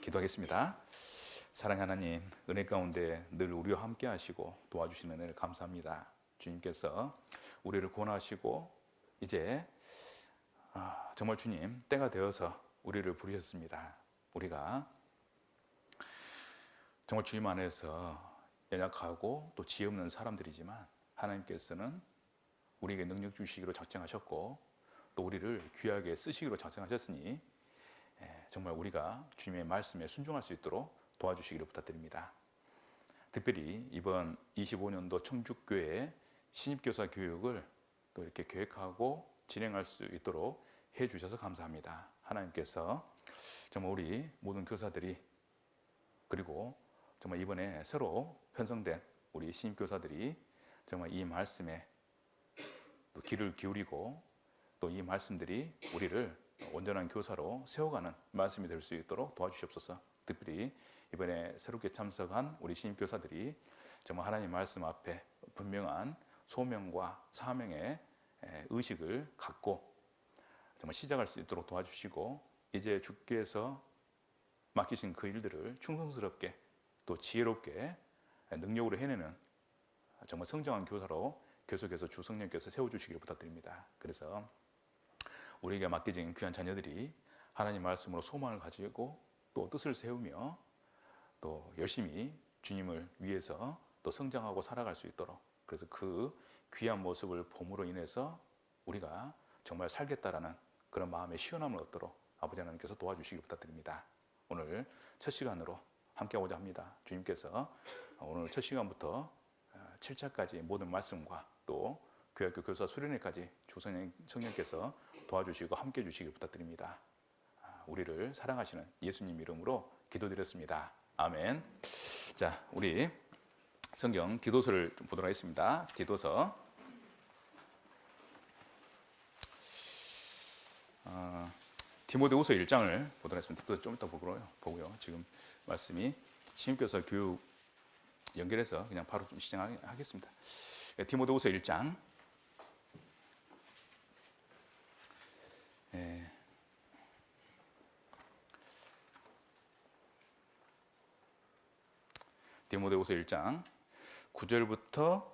기도하겠습니다. 사랑하는 하나님, 은혜 가운데 늘 우리와 함께 하시고 도와주시는 은혜를 감사합니다. 주님께서 우리를 구원하시고 이제 정말 주님 때가 되어서 우리를 부르셨습니다. 우리가 정말 주님 안에서 연약하고 또 지혜 없는 사람들이지만 하나님께서는 우리에게 능력 주시기로 작정하셨고 또 우리를 귀하게 쓰시기로 작정하셨으니 정말 우리가 주님의 말씀에 순종할 수 있도록 도와주시기를 부탁드립니다. 특별히 이번 25년도 청주교회 신입교사 교육을 또 이렇게 계획하고 진행할 수 있도록 해주셔서 감사합니다. 하나님께서 정말 우리 모든 교사들이 그리고 정말 이번에 새로 편성된 우리 신입교사들이 정말 이 말씀에 또 귀를 기울이고 또 이 말씀들이 우리를 온전한 교사로 세워가는 말씀이 될 수 있도록 도와주시옵소서. 특별히 이번에 새롭게 참석한 우리 신입교사들이 정말 하나님 말씀 앞에 분명한 소명과 사명의 의식을 갖고 정말 시작할 수 있도록 도와주시고 이제 주께서 맡기신 그 일들을 충성스럽게 또 지혜롭게 능력으로 해내는 정말 성장한 교사로 계속해서 주 성령께서 세워주시기를 부탁드립니다. 그래서 우리에게 맡겨진 귀한 자녀들이 하나님 말씀으로 소망을 가지고 또 뜻을 세우며 또 열심히 주님을 위해서 또 성장하고 살아갈 수 있도록 그래서 그 귀한 모습을 봄으로 인해서 우리가 정말 살겠다라는 그런 마음의 시원함을 얻도록 아버지 하나님께서 도와주시기 부탁드립니다. 오늘 첫 시간으로 함께하고자 합니다. 주님께서 오늘 첫 시간부터 7차까지 모든 말씀과 또 교회학교 교사 수련회까지 주 성령께서 도와주시고 함께 해주시길 부탁드립니다. 우리를 사랑하시는 예수님 이름으로 기도드렸습니다. 아멘. 자, 우리 성경 디도서를 좀 보도록 하겠습니다. 디도서 디모데후서 1장을 보도록 하겠습니다. 디도서 좀 이따 보고요. 지금 말씀이 신입교사 교육 연결해서 그냥 바로 좀 시작하겠습니다. 디모데후서 1장 디모데후서 1장 9절부터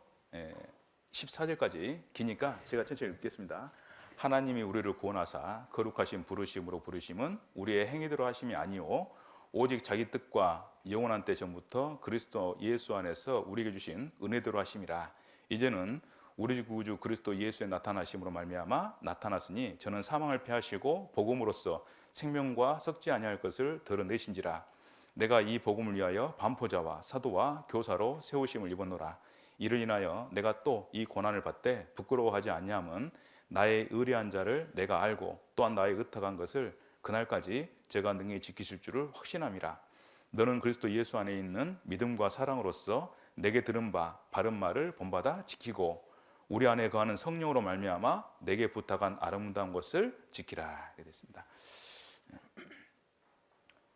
14절까지 기니까 제가 천천히 읽겠습니다. 하나님이 우리를 구원하사 거룩하신 부르심으로 부르심은 우리의 행위대로 하심이 아니오 오직 자기 뜻과 영원한 때 전부터 그리스도 예수 안에서 우리에게 주신 은혜대로 하심이라. 이제는 우리 구주 그리스도 예수의 나타나심으로 말미암아 나타났으니 저는 사망을 패하시고 복음으로써 생명과 썩지 아니할 것을 드러내신지라. 내가 이 복음을 위하여 반포자와 사도와 교사로 세우심을 입었노라. 이를 인하여 내가 또 이 고난을 받되 부끄러워하지 아니함은 나의 의뢰한 자를 내가 알고 또한 나의 의탁한 것을 그날까지 제가 능히 지키실 줄을 확신함이라. 너는 그리스도 예수 안에 있는 믿음과 사랑으로서 내게 들은 바 바른 말을 본받아 지키고 우리 안에 거하는 성령으로 말미암아 내게 부탁한 아름다운 것을 지키라. 이렇게 됐습니다.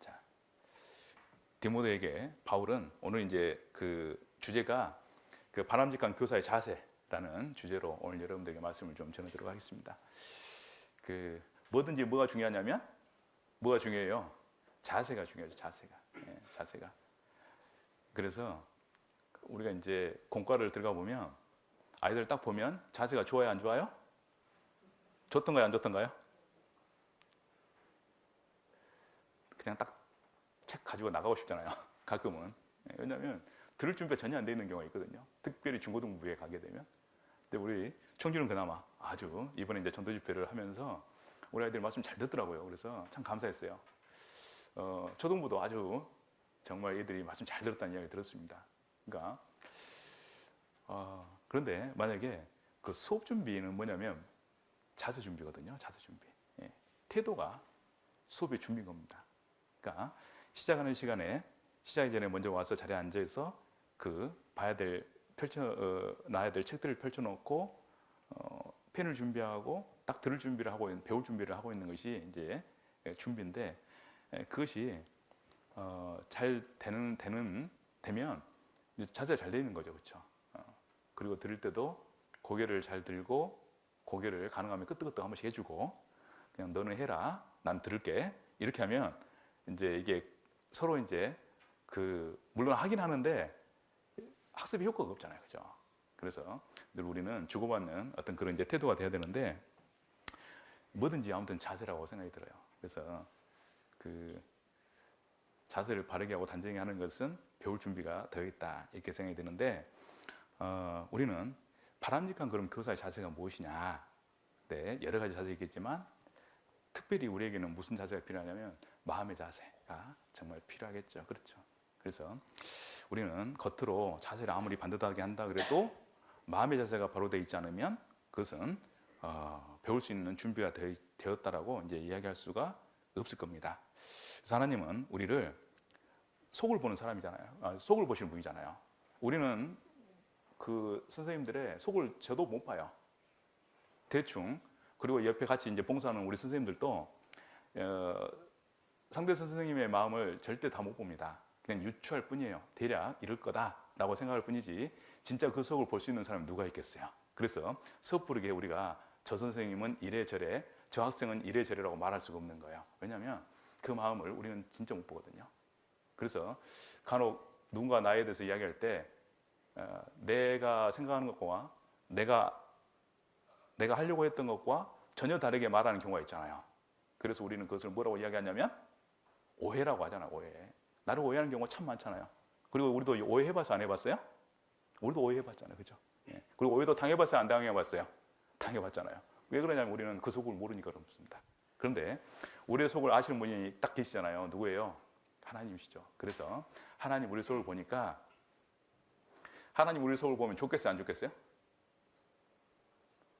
자, 디모데에게 바울은 오늘 이제 그 주제가 그 바람직한 교사의 자세라는 주제로 오늘 여러분들에게 말씀을 좀 전해드리도록 하겠습니다. 그 뭐든지 뭐가 중요하냐면 뭐가 중요해요? 자세가 중요하죠. 자세가. 그래서 우리가 이제 공과를 들어가 보면 아이들 딱 보면 자세가 좋아요, 안 좋아요? 좋던가요, 안 좋던가요? 그냥 딱 책 가지고 나가고 싶잖아요. 가끔은. 왜냐하면 들을 준비가 전혀 안 돼 있는 경우가 있거든요. 특별히 중고등부에 가게 되면. 근데 우리 청주는 그나마 아주 이번에 이제 전도 집회를 하면서 우리 아이들 말씀 잘 듣더라고요. 그래서 참 감사했어요. 초등부도 아주 정말 애들이 말씀 잘 들었다는 이야기 들었습니다. 그러니까 그런데 만약에 그 수업 준비는 뭐냐면 자세 준비거든요. 자세 준비. 태도가 수업의 준비인 겁니다. 그러니까 시작하는 시간에 시작하기 전에 먼저 와서 자리에 앉아서 그 봐야 될 놔야 될 책들을 펼쳐놓고 펜을 준비하고 딱 들을 준비를 하고 있는 배울 준비를 하고 있는 것이 이제 준비인데 그것이 잘 되면 자세가 잘 되는 거죠, 그렇죠? 그리고 들을 때도 고개를 잘 들고 고개를 가능하면 끄덕끄덕 한 번씩 해주고 그냥 너는 해라, 난 들을게 이렇게 하면 이제 이게 서로 이제 물론 하긴 하는데 학습의 효과가 없잖아요, 그죠? 그래서 늘 우리는 주고받는 어떤 그런 이제 태도가 돼야 되는데 뭐든지 아무튼 자세라고 생각이 들어요. 그래서 자세를 바르게 하고 단정히 하는 것은 배울 준비가 되어 있다 이렇게 생각이 드는데 우리는 바람직한 그런 교사의 자세가 무엇이냐? 네, 여러 가지 자세가 있겠지만 특별히 우리에게는 무슨 자세가 필요하냐면 마음의 자세가 정말 필요하겠죠. 그렇죠? 그래서 우리는 겉으로 자세를 아무리 반듯하게 한다 그래도 마음의 자세가 바로 되어 있지 않으면 그것은 배울 수 있는 준비가 되었다라고 이제 이야기할 수가 없을 겁니다. 그래서 하나님은 우리를 속을 보는 사람이잖아요. 속을 보시는 분이잖아요. 우리는 그 선생님들의 속을 저도 못 봐요. 대충. 그리고 옆에 같이 이제 봉사하는 우리 선생님들도 상대 선생님의 마음을 절대 다 못 봅니다. 그냥 유추할 뿐이에요. 대략 이럴 거다라고 생각할 뿐이지 진짜 그 속을 볼 수 있는 사람이 누가 있겠어요. 그래서 섣부르게 우리가 저 선생님은 이래저래, 저 학생은 이래저래라고 말할 수가 없는 거예요. 왜냐하면 그 마음을 우리는 진짜 못 보거든요. 그래서 간혹 누군가 나에 대해서 이야기할 때 내가 생각하는 것과 내가 하려고 했던 것과 전혀 다르게 말하는 경우가 있잖아요. 그래서 우리는 그것을 뭐라고 이야기하냐면 오해라고 하잖아요. 오해. 나를 오해하는 경우가 참 많잖아요. 그리고 우리도 오해해봐서 안 해봤어요? 우리도 오해해봤잖아요. 그죠? 예. 그리고 오해도 당해봤어요? 안 당해봤어요? 당해봤잖아요. 왜 그러냐면 우리는 그 속을 모르니까 그렇습니다. 그런데 우리의 속을 아시는 분이 딱 계시잖아요. 누구예요? 하나님이시죠. 그래서 하나님 우리 속을 보니까 하나님 우리 속을 보면 좋겠어요? 안 좋겠어요?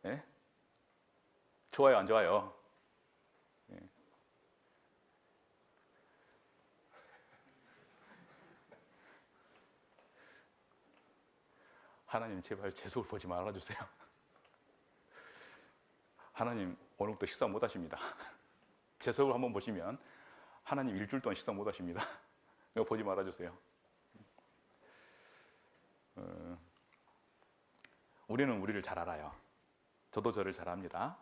예? 좋아요? 안 좋아요? 예. 하나님 제발 제 속을 보지 말아주세요. 하나님 오늘부터 식사 못 하십니다. 제 속을 한번 보시면 하나님 일주일 동안 식사 못 하십니다. 이거 보지 말아주세요. 우리는 우리를 잘 알아요. 저도 저를 잘 압니다.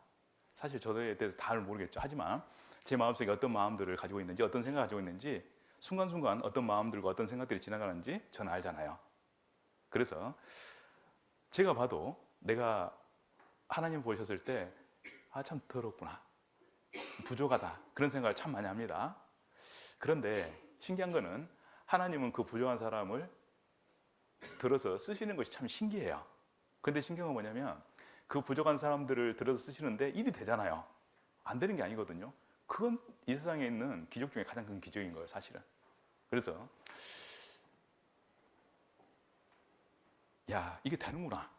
사실 저에 대해서 다 모르겠죠. 하지만 제 마음속에 어떤 마음들을 가지고 있는지, 어떤 생각을 가지고 있는지, 순간순간 어떤 마음들과 어떤 생각들이 지나가는지 저는 알잖아요. 그래서 제가 봐도 내가 하나님 보셨을 때 참 더럽구나, 부족하다, 그런 생각을 참 많이 합니다. 그런데 신기한 거는 하나님은 그 부족한 사람을 들어서 쓰시는 것이 참 신기해요. 그런데 신기한 건 뭐냐면 그 부족한 사람들을 들어서 쓰시는데 일이 되잖아요. 안 되는 게 아니거든요. 그건 이 세상에 있는 기적 중에 가장 큰 기적인 거예요, 사실은. 그래서 야, 이게 되는구나.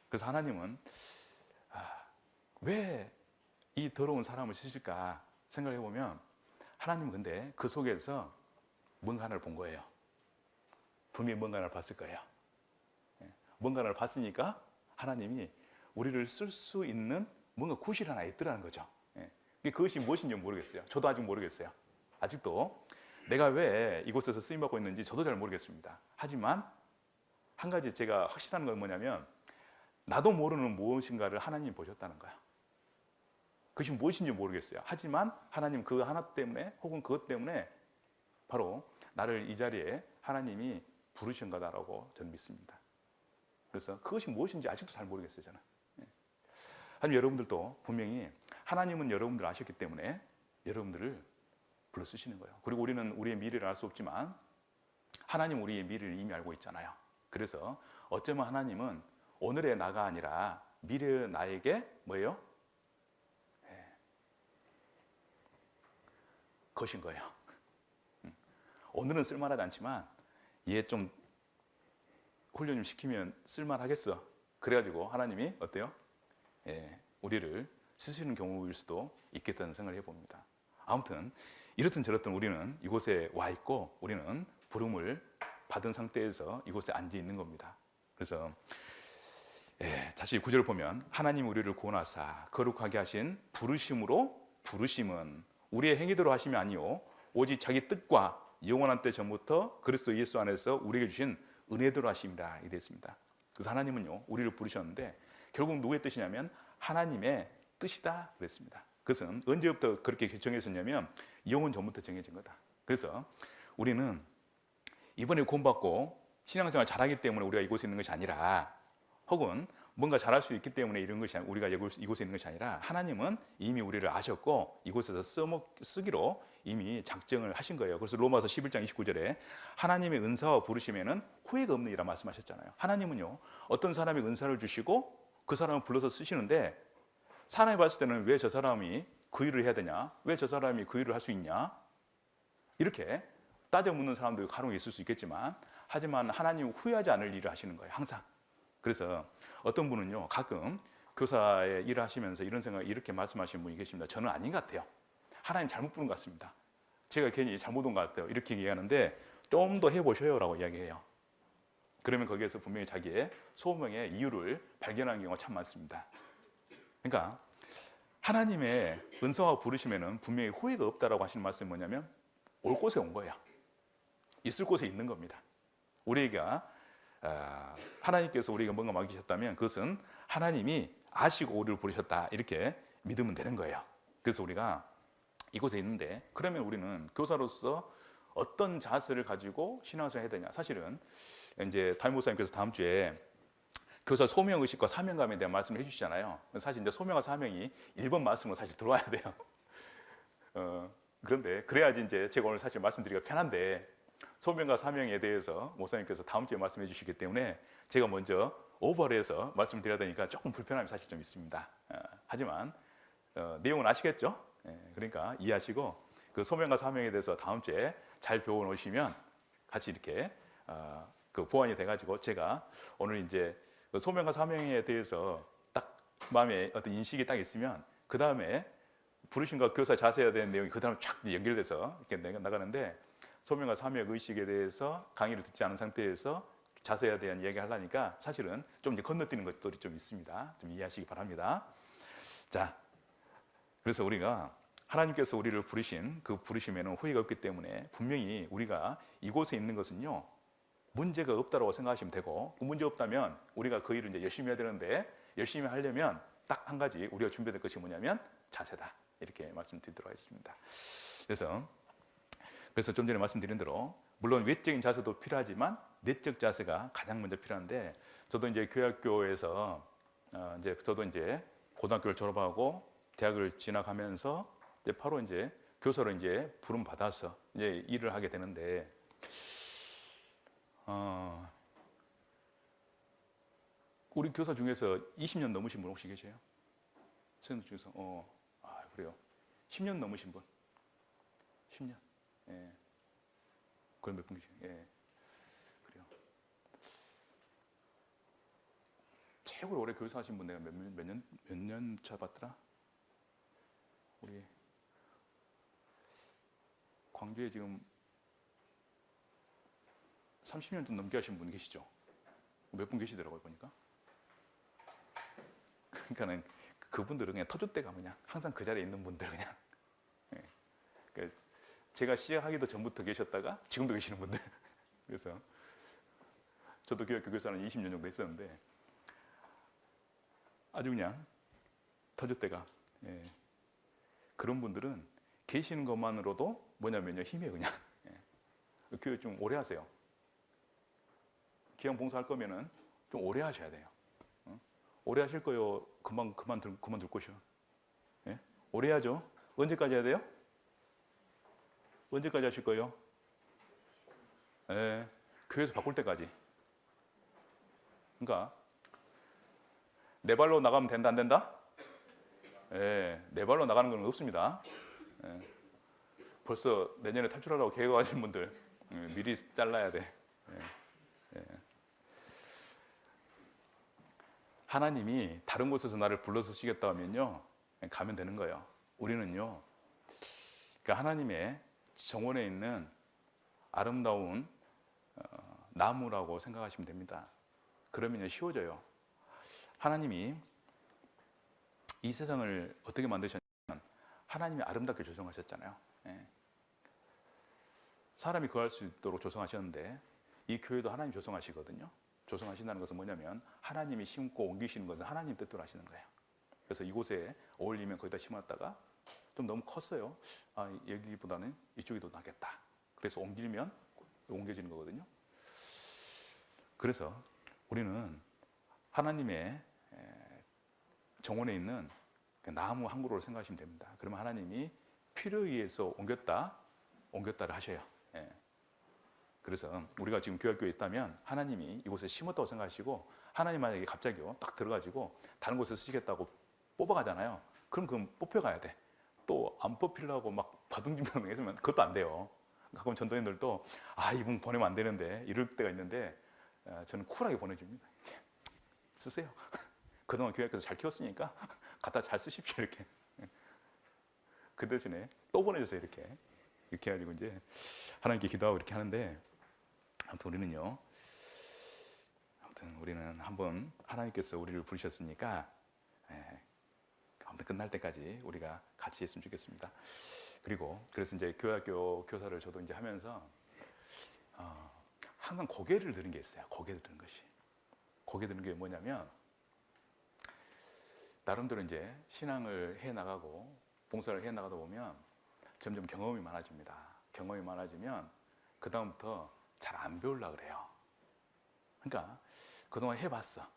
그래서 하나님은 왜 이 더러운 사람을 쓰실까 생각해 보면 하나님은 근데 그 속에서 뭔가 하나를 본 거예요. 분명히 뭔가 하나를 봤을 거예요. 뭔가 하나를 봤으니까 하나님이 우리를 쓸 수 있는 뭔가 구실 하나 있더라는 거죠. 그것이 무엇인지 모르겠어요. 저도 아직 모르겠어요. 아직도 내가 왜 이곳에서 쓰임받고 있는지 저도 잘 모르겠습니다. 하지만 한 가지 제가 확신하는 건 뭐냐면 나도 모르는 무엇인가를 하나님이 보셨다는 거야. 그것이 무엇인지 모르겠어요. 하지만 하나님 그 하나 때문에 혹은 그것 때문에 바로 나를 이 자리에 하나님이 부르신 거다라고 저는 믿습니다. 그래서 그것이 무엇인지 아직도 잘 모르겠어요, 저는. 하지만 여러분들도 분명히 하나님은 여러분들 아셨기 때문에 여러분들을 불러 쓰시는 거예요. 그리고 우리는 우리의 미래를 알 수 없지만 하나님 우리의 미래를 이미 알고 있잖아요. 그래서 어쩌면 하나님은 오늘의 나가 아니라 미래의 나에게 뭐예요? 것인 거예요. 오늘은 쓸만하지 않지만 얘 좀 훈련 좀 시키면 쓸만하겠어. 그래가지고 하나님이 어때요? 우리를 쓰시는 경우일 수도 있겠다는 생각을 해봅니다. 아무튼 이렇든 저렇든 우리는 이곳에 와 있고 우리는 부름을 받은 상태에서 이곳에 앉아 있는 겁니다. 그래서 다시 9절을 보면 하나님 우리를 구원하사 거룩하게 하신 부르심으로, 부르심은 우리의 행위대로 하심이 아니요 오직 자기 뜻과 영원한 때 전부터 그리스도 예수 안에서 우리에게 주신 은혜대로 하심이라 이렇게 됐습니다. 그래서 하나님은요 우리를 부르셨는데 결국 누구의 뜻이냐면 하나님의 뜻이다 그랬습니다. 그것은 언제부터 그렇게 결정했었냐면 영원 전부터 정해진 거다. 그래서 우리는 이번에 구원받고 신앙생활 잘하기 때문에 우리가 이곳에 있는 것이 아니라, 혹은 뭔가 잘할 수 있기 때문에 이런 것이 우리가 이곳에 있는 것이 아니라, 하나님은 이미 우리를 아셨고 이곳에서 쓰기로 이미 작정을 하신 거예요. 그래서 로마서 11장 29절에 하나님의 은사와 부르심에는 후회가 없는 이라 말씀하셨잖아요. 하나님은요, 어떤 사람이 은사를 주시고 그 사람을 불러서 쓰시는데, 사람이 봤을 때는 왜 저 사람이 그 일을 해야 되냐, 왜 저 사람이 그 일을 할 수 있냐, 이렇게 따져 묻는 사람도 간혹 있을 수 있겠지만, 하지만 하나님은 후회하지 않을 일을 하시는 거예요, 항상. 그래서 어떤 분은요, 가끔 교사의 일을 하시면서 이런 생각, 이렇게 말씀하시는 분이 계십니다. 저는 아닌 것 같아요. 하나님 잘못 부른 것 같습니다. 제가 괜히 잘못 온 것 같아요. 이렇게 얘기하는데, 좀 더 해보셔요 라고 이야기해요. 그러면 거기에서 분명히 자기의 소명의 이유를 발견하는 경우가 참 많습니다. 그러니까 하나님의 은사와 부르심에는 분명히 후회가 없다라고 하시는 말씀이 뭐냐면, 올 곳에 온 거예요. 있을 곳에 있는 겁니다. 우리가 하나님께서 우리가 뭔가 맡기셨다면 그것은 하나님이 아시고 우리를 부르셨다, 이렇게 믿으면 되는 거예요. 그래서 우리가 이곳에 있는데, 그러면 우리는 교사로서 어떤 자세를 가지고 신앙생활을 해야 되냐. 사실은 이제 담임 목사님께서 다음 주에 교사 소명 의식과 사명감에 대한 말씀을 해주시잖아요. 사실 이제 소명과 사명이 1번 말씀으로 사실 들어와야 돼요. 그런데 그래야지 이제 제가 오늘 사실 말씀드리기가 편한데, 소명과 사명에 대해서 목사님께서 다음 주에 말씀해 주시기 때문에 제가 먼저 오버를 해서 말씀드려야 되니까 조금 불편함이 사실 좀 있습니다. 하지만 내용은 아시겠죠? 그러니까 이해하시고, 그 소명과 사명에 대해서 다음 주에 잘 배워 놓으시면 같이 이렇게 그 보완이 돼가지고, 제가 오늘 이제 그 소명과 사명에 대해서 딱 마음에 어떤 인식이 딱 있으면, 그 다음에 부르심과 교사 자세해야 되는 내용이 그 다음에 쫙 연결돼서 이렇게 나가는데, 소명과 사명 의식에 대해서 강의를 듣지 않은 상태에서 자세해야 대한 이야기를 하려니까 사실은 좀 이제 건너뛰는 것들이 좀 있습니다. 좀 이해하시기 바랍니다. 자, 그래서 우리가 하나님께서 우리를 부르신 그 부르심에는 후회가 없기 때문에, 분명히 우리가 이곳에 있는 것은요, 문제가 없다고 생각하시면 되고, 문제 없다면 우리가 그 일을 이제 열심히 해야 되는데, 열심히 하려면 딱 한 가지 우리가 준비해야 될 것이 뭐냐면 자세다, 이렇게 말씀드리도록 하겠습니다. 그래서 좀 전에 말씀드린 대로, 물론 외적인 자세도 필요하지만 내적 자세가 가장 먼저 필요한데, 저도 이제 교회학교에서 저도 이제 고등학교를 졸업하고 대학을 진학하면서 이제 바로 이제 교사로 이제 부름 받아서 이제 일을 하게 되는데, 우리 교사 중에서 20년 넘으신 분 혹시 계세요? 선생님 중에서 그래요. 10년 넘으신 분? 10년. 예. 그럼 몇 분 계세요? 예. 그래요. 최고로 오래 교사 하신 분 내가 몇 년 차 봤더라? 우리 광주에 지금 30년 좀 넘게 하신 분 계시죠? 몇 분 계시더라고요, 보니까. 그러니까는 그분들은 그냥 터줏대가 그냥 항상 그 자리에 있는 분들 그냥. 예. 그러니까 제가 시작하기도 전부터 계셨다가 지금도 계시는 분들. 그래서 저도 교육교 교사는 20년 정도 했었는데, 아주 그냥 터줏대가. 예. 그런 분들은 계시는 것만으로도 뭐냐면요, 힘이 그냥. 예. 교육 좀 오래 하세요. 기왕 봉사할 거면은 좀 오래 하셔야 돼요. 오래 하실 거요? 그만둘 것이요? 예? 오래 해야죠. 언제까지 해야 돼요? 언제까지 하실 거예요? 예, 교회에서 바꿀 때까지. 그러니까 내 발로 나가면 된다, 안 된다? 예, 내 발로 나가는 건 없습니다. 예, 벌써 내년에 탈출하려고 계획하신 분들 미리 잘라야 돼. 예, 예. 하나님이 다른 곳에서 나를 불러서 쓰겠다 하면요, 가면 되는 거예요. 우리는요, 그러니까 하나님의 정원에 있는 아름다운 나무라고 생각하시면 됩니다. 그러면 쉬워져요. 하나님이 이 세상을 어떻게 만드셨냐면, 하나님이 아름답게 조성하셨잖아요. 예. 사람이 거할 수 있도록 조성하셨는데, 이 교회도 하나님 조성하시거든요. 조성하신다는 것은 뭐냐면, 하나님이 심고 옮기시는 것은 하나님 뜻대로 하시는 거예요. 그래서 이곳에 어울리면 거기다 심었다가 좀 너무 컸어요. 여기보다는 이쪽이 더 낫겠다. 그래서 옮기면 옮겨지는 거거든요. 그래서 우리는 하나님의 정원에 있는 나무 한 그루를 생각하시면 됩니다. 그러면 하나님이 필요에 의해서 옮겼다를 하셔요. 그래서 우리가 지금 교회학교에 있다면 하나님이 이곳에 심었다고 생각하시고, 하나님 만약에 갑자기 딱 들어가지고 다른 곳에 쓰시겠다고 뽑아가잖아요. 그럼 그건 뽑혀가야 돼. 또 안 뽑히려고 막 바둥지면 해주면 그것도 안 돼요. 가끔 전도인들도 이분 보내면 안 되는데 이럴 때가 있는데, 저는 쿨하게 보내줍니다. 쓰세요. 그동안 교회학교에서 잘 키웠으니까 갖다 잘 쓰십시오. 이렇게. 그 대신에 또 보내주세요. 이렇게 해가지고 이제 하나님께 기도하고 이렇게 하는데, 아무튼 우리는 한번 하나님께서 우리를 부르셨으니까 아무튼 끝날 때까지 우리가 같이 했으면 좋겠습니다. 그래서 이제 교회학교 교사를 저도 이제 하면서 항상 고개를 드는 게 있어요. 고개를 드는 것이. 고개 드는 게 뭐냐면, 나름대로 이제 신앙을 해 나가고 봉사를 해 나가다 보면 점점 경험이 많아집니다. 경험이 많아지면 그 다음부터 잘 안 배우려고 그래요. 그러니까 그동안 해봤어.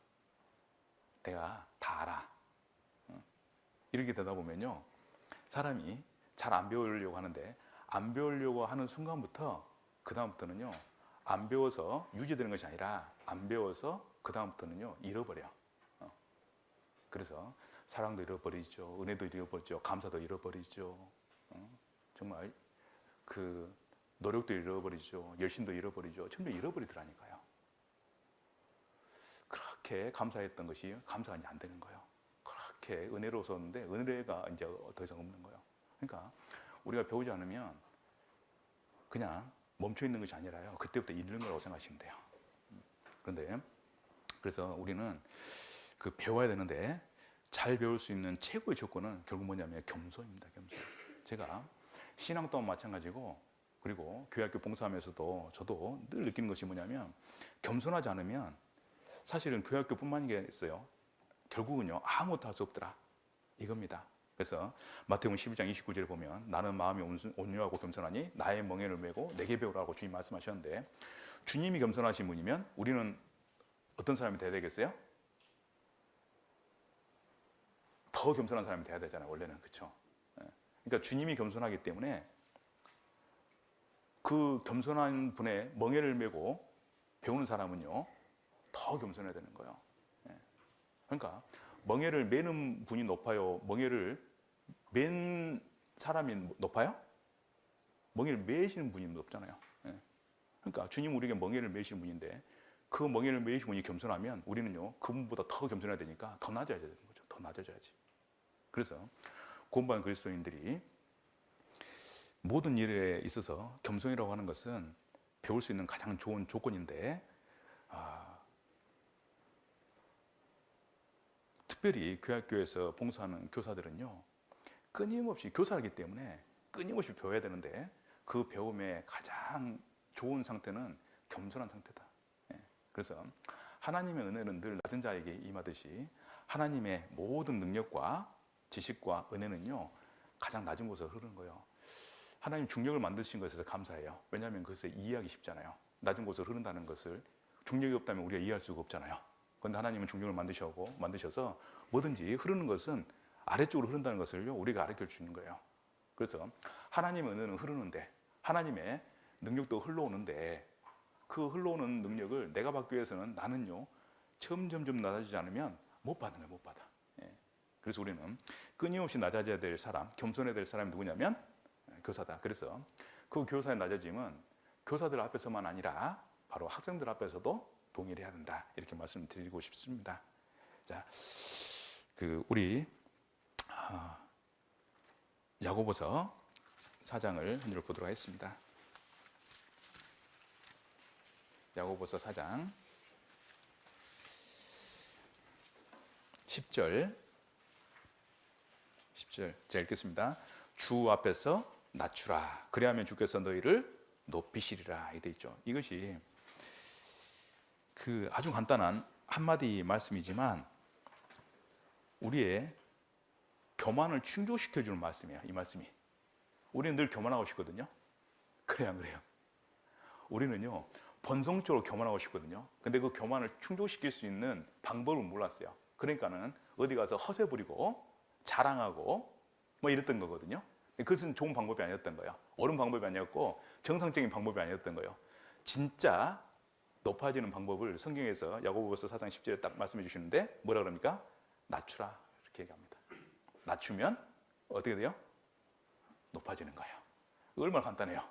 내가 다 알아. 이렇게 되다 보면요, 사람이 잘 안 배우려고 하는데, 안 배우려고 하는 순간부터 그 다음부터는요, 안 배워서 유지되는 것이 아니라 안 배워서 그 다음부터는요 잃어버려. 그래서 사랑도 잃어버리죠, 은혜도 잃어버리죠, 감사도 잃어버리죠. 정말 그 노력도 잃어버리죠, 열심도 잃어버리죠. 전부 잃어버리더라니까요. 그렇게 감사했던 것이 감사가 안 되는 거예요. 그렇게 은혜로웠는데 은혜가 이제 더 이상 없는 거예요. 그러니까 우리가 배우지 않으면 그냥 멈춰 있는 것이 아니라요, 그때부터 잃는 거라고 생각하시면 돼요. 그래서 우리는 그 배워야 되는데, 잘 배울 수 있는 최고의 조건은 결국 뭐냐면 겸손입니다. 겸손. 제가 신앙 또한 마찬가지고, 그리고 교회학교 봉사하면서도 저도 늘 느끼는 것이 뭐냐면, 겸손하지 않으면 사실은 교회학교뿐만 있어요. 결국은요 아무것도 할 수 없더라, 이겁니다. 그래서 마태복음 11장 29절에 보면, 나는 마음이 온유하고 겸손하니 나의 멍에를 메고 내게 배우라고 주님 말씀하셨는데, 주님이 겸손하신 분이면 우리는 어떤 사람이 돼야 되겠어요? 더 겸손한 사람이 돼야 되잖아요, 원래는. 그렇죠? 그러니까 주님이 겸손하기 때문에 그 겸손한 분의 멍에를 메고 배우는 사람은요 더 겸손해야 되는 거예요. 그러니까 멍에를 메는 분이 높아요, 멍에를 맨 사람이 높아요? 멍에를 메시는 분이 높잖아요. 그러니까 주님 우리에게 멍에를 메시는 분인데, 그 멍에를 메시는 분이 겸손하면 우리는요 그분보다 더 겸손해야 되니까 더 낮아져야 되는 거죠. 더 낮아져야지. 그래서 구원받은 그리스도인들이 모든 일에 있어서 겸손이라고 하는 것은 배울 수 있는 가장 좋은 조건인데, 특별히 교회학교에서 봉사하는 교사들은요 끊임없이 교사이기 때문에 끊임없이 배워야 되는데, 그 배움의 가장 좋은 상태는 겸손한 상태다. 그래서 하나님의 은혜는 늘 낮은 자에게 임하듯이, 하나님의 모든 능력과 지식과 은혜는요 가장 낮은 곳에서 흐르는 거예요. 하나님 중력을 만드신 것에 대해서 감사해요. 왜냐하면 그것을 이해하기 쉽잖아요. 낮은 곳에서 흐른다는 것을 중력이 없다면 우리가 이해할 수가 없잖아요. 그런데 하나님은 중력을 만드셔서 뭐든지 흐르는 것은 아래쪽으로 흐른다는 것을요 우리가 가르쳐 주는 거예요. 그래서 하나님의 은혜는 흐르는데, 하나님의 능력도 흘러오는데, 그 흘러오는 능력을 내가 받기 위해서는 나는요 점점점 낮아지지 않으면 못 받는 거예요. 못 받아. 그래서 우리는 끊임없이 낮아져야 될 사람, 겸손해야 될 사람이 누구냐면 교사다. 그래서 그 교사의 낮아짐은 교사들 앞에서만 아니라 바로 학생들 앞에서도 동일해야 된다, 이렇게 말씀드리고 싶습니다. 자, 우리 야고보서 4장을 한 줄 보도록 하겠습니다. 야고보서 4장 10절 제가 읽겠습니다. 주 앞에서 낮추라, 그리하면 주께서 너희를 높이시리라, 이렇게 되어 있죠. 이것이 아주 간단한 한마디 말씀이지만 우리의 교만을 충족시켜주는 말씀이에요. 이 말씀이. 우리는 늘 교만하고 싶거든요. 그래요, 안 그래요? 우리는요, 본성적으로 교만하고 싶거든요. 근데 그 교만을 충족시킬 수 있는 방법을 몰랐어요. 그러니까는 어디 가서 허세 부리고 자랑하고 뭐 이랬던 거거든요. 그것은 좋은 방법이 아니었던 거예요. 옳은 방법이 아니었고 정상적인 방법이 아니었던 거예요. 진짜 높아지는 방법을 성경에서 야고보서 4장 10절에 딱 말씀해 주시는데 뭐라 그럽니까? 낮추라 이렇게 얘기합니다. 낮추면 어떻게 돼요? 높아지는 거예요. 얼마나 간단해요.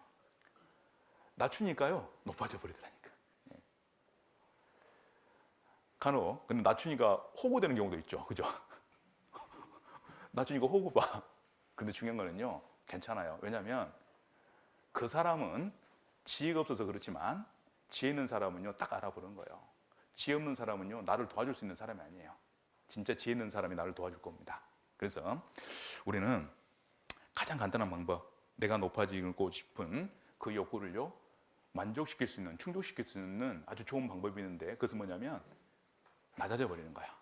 낮추니까요 높아져 버리더라니까. 간혹 근데 낮추니까 호구되는 경우도 있죠. 그죠? 낮추니까 호구 봐. 근데 중요한 거는요 괜찮아요. 왜냐하면 그 사람은 지혜가 없어서 그렇지만 지혜 있는 사람은요 딱 알아보는 거예요. 지혜 없는 사람은요 나를 도와줄 수 있는 사람이 아니에요. 진짜 지혜 있는 사람이 나를 도와줄 겁니다. 그래서 우리는 가장 간단한 방법, 내가 높아지고 싶은 그 욕구를요 만족시킬 수 있는, 충족시킬 수 있는 아주 좋은 방법이 있는데 그것은 뭐냐면 낮아져 버리는 거야.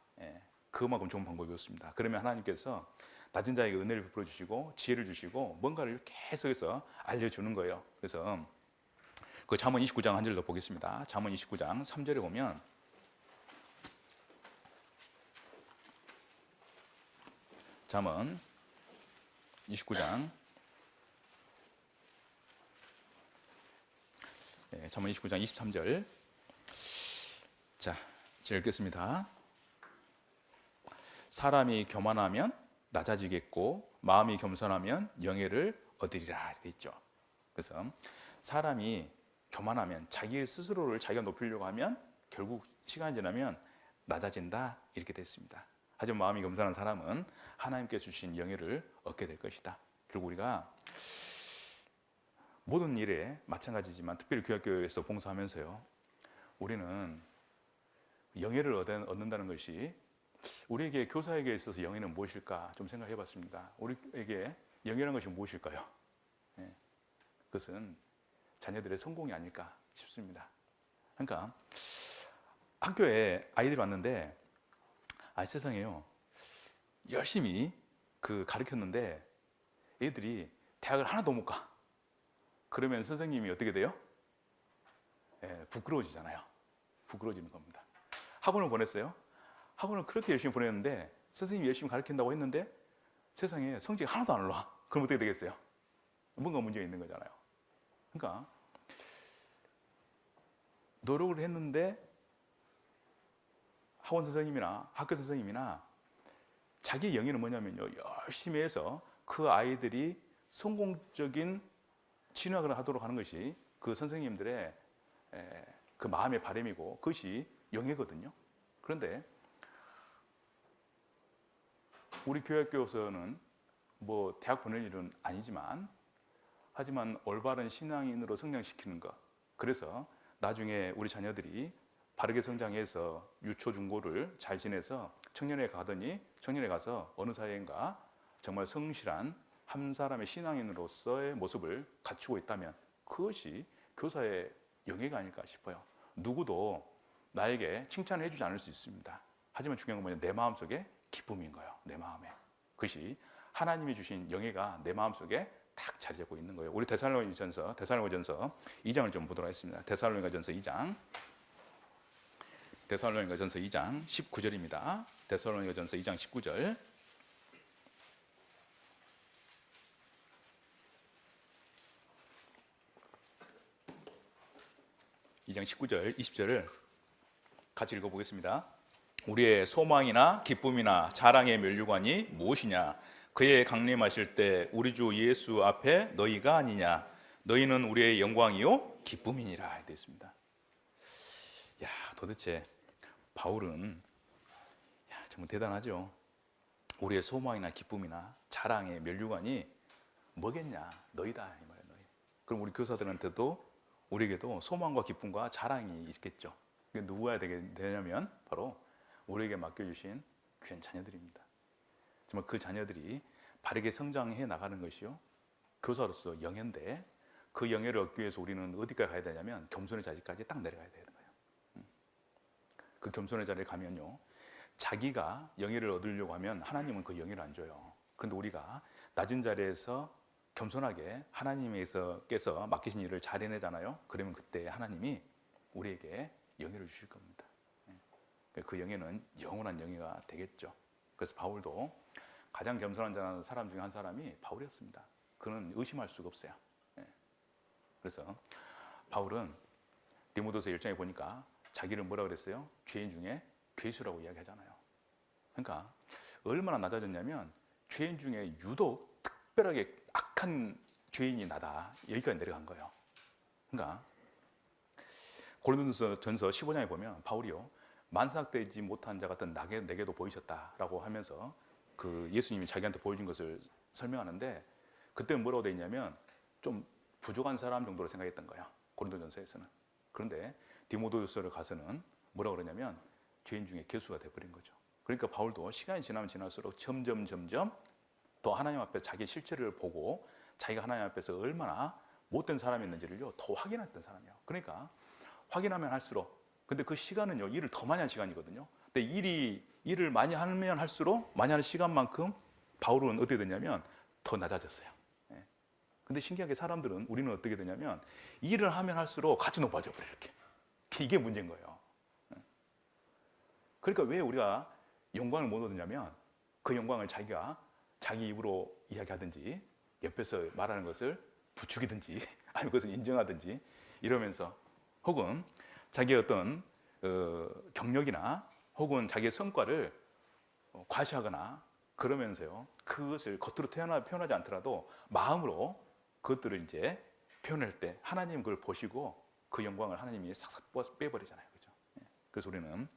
그만큼 좋은 방법이었습니다. 그러면 하나님께서 낮은 자에게 은혜를 베풀어 주시고 지혜를 주시고 뭔가를 계속해서 알려주는 거예요. 그래서 그 잠언 29장 한 절 더 보겠습니다. 잠언 29장 3절에 보면 잠언 29장 잠언 29장 23절 자, 제가 읽겠습니다. 사람이 교만하면 낮아지겠고 마음이 겸손하면 영예를 얻으리라 이렇게 있죠. 그래서 사람이 교만하면 자기 스스로를 자기가 높이려고 하면 결국 시간이 지나면 낮아진다 이렇게 됐습니다. 하지만 마음이 겸손한 사람은 하나님께 주신 영예를 얻게 될 것이다. 그리고 우리가 모든 일에 마찬가지지만 특별히 교회에서 봉사하면서요 우리는 영예를 얻는다는 것이 우리에게 교사에게 있어서 영예는 무엇일까 좀 생각해 봤습니다. 우리에게 영예라는 것이 무엇일까요? 그것은 자녀들의 성공이 아닐까 싶습니다. 그러니까 학교에 아이들이 왔는데 세상에요 열심히 가르쳤는데 애들이 대학을 하나도 못 가. 그러면 선생님이 어떻게 돼요? 부끄러워지잖아요. 부끄러워지는 겁니다. 학원을 보냈어요. 학원을 그렇게 열심히 보냈는데 선생님이 열심히 가르친다고 했는데 세상에 성적이 하나도 안 올라. 그럼 어떻게 되겠어요? 뭔가 문제가 있는 거잖아요. 그러니까 노력을 했는데 학원 선생님이나 학교 선생님이나 자기의 영예는 뭐냐면요 열심히 해서 그 아이들이 성공적인 진학을 하도록 하는 것이 그 선생님들의 그 마음의 바람이고 그것이 영예거든요. 그런데 우리 교회학교에서는 뭐 대학 보낼 일은 아니지만 하지만 올바른 신앙인으로 성장시키는 것, 그래서 나중에 우리 자녀들이 바르게 성장해서 유초 중고를 잘 지내서 청년회 가더니 청년회 가서 어느 사회인가 정말 성실한 한 사람의 신앙인으로서의 모습을 갖추고 있다면 그것이 교사의 영예가 아닐까 싶어요. 누구도 나에게 칭찬을 해주지 않을 수 있습니다. 하지만 중요한 건 뭐냐, 내 마음속에 기쁨인 거예요. 내 마음에. 그것이 하나님이 주신 영예가 내 마음속에 딱 자리 잡고 있는 거예요. 우리 데살로니가전서 2장을 좀 보도록 하겠습니다. 데살로니가전서 2장 19절입니다. 데살로니가전서 2장 19절. 이 장 19절, 20절을 같이 읽어보겠습니다. 우리의 소망이나 기쁨이나 자랑의 면류관이 무엇이냐? 그의 강림하실 때 우리 주 예수 앞에 너희가 아니냐? 너희는 우리의 영광이요 기쁨이니라 되어 있습니다. 야, 도대체 바울은 정말 대단하죠. 우리의 소망이나 기쁨이나 자랑의 면류관이 뭐겠냐? 너희다 이 말이에요. 너희. 그럼 우리 교사들한테도 우리에게도 소망과 기쁨과 자랑이 있겠죠. 그게 누구야 되냐면 바로 우리에게 맡겨주신 귀한 자녀들입니다. 정말 그 자녀들이 바르게 성장해 나가는 것이요 교사로서 영예인데 그 영예를 얻기 위해서 우리는 어디까지 가야 되냐면 겸손의 자리까지 딱 내려가야 되는 거예요. 그 겸손의 자리에 가면요 자기가 영예를 얻으려고 하면 하나님은 그 영예를 안 줘요. 그런데 우리가 낮은 자리에서 겸손하게 하나님께서 맡기신 일을 잘 해내잖아요. 그러면 그때 하나님이 우리에게 영예를 주실 겁니다. 그 영예는 영원한 영예가 되겠죠. 그래서 바울도 가장 겸손한 사람 중에 한 사람이 바울이었습니다. 그는 의심할 수가 없어요. 그래서 바울은 디모데서 1장에 보니까 자기를 뭐라 그랬어요? 죄인 중에 괴수라고 이야기하잖아요. 그러니까 얼마나 낮아졌냐면 죄인 중에 유독 특별하게 악한 죄인이 나다. 여기까지 내려간 거예요. 그러니까 고린도전서 15장에 보면 바울이요, 만삭되지 못한 자 같은 내게도 보이셨다라고 하면서 그 예수님이 자기한테 보여준 것을 설명하는데, 그때 뭐라고 되어 있냐면 좀 부족한 사람 정도로 생각했던 거야, 고린도전서에서는. 그런데 디모데후서를 가서는 뭐라고 그러냐면 죄인 중에 괴수가 돼버린 거죠. 그러니까 바울도 시간이 지나면 지날수록 점점 더 하나님 앞에 자기 실체를 보고 자기가 하나님 앞에서 얼마나 못된 사람이었는지를요 더 확인했던 사람이에요. 그러니까 확인하면 할수록, 근데 그 시간은요 일을 더 많이 한 시간이거든요. 근데 일을 많이 하면 할수록 많이 하는 시간만큼 바울은 어떻게 되냐면 더 낮아졌어요. 근데 신기하게 사람들은, 우리는 어떻게 되냐면 일을 하면 할수록 같이 높아져 버려. 이렇게. 이게 문제인 거예요. 그러니까 왜 우리가 영광을 못 얻느냐면 그 영광을 자기가 자기 입으로 이야기하든지 옆에서 말하는 것을 부추기든지 아니면 그것을 인정하든지 이러면서, 혹은 자기의 어떤 경력이나 혹은 자기의 성과를 과시하거나 그러면서요, 그것을 겉으로 표현하지 않더라도 마음으로 그것들을 이제 표현할 때 하나님 그걸 보시고 그 영광을 하나님이 싹싹 빼버리잖아요. 그죠? 그래서 우리는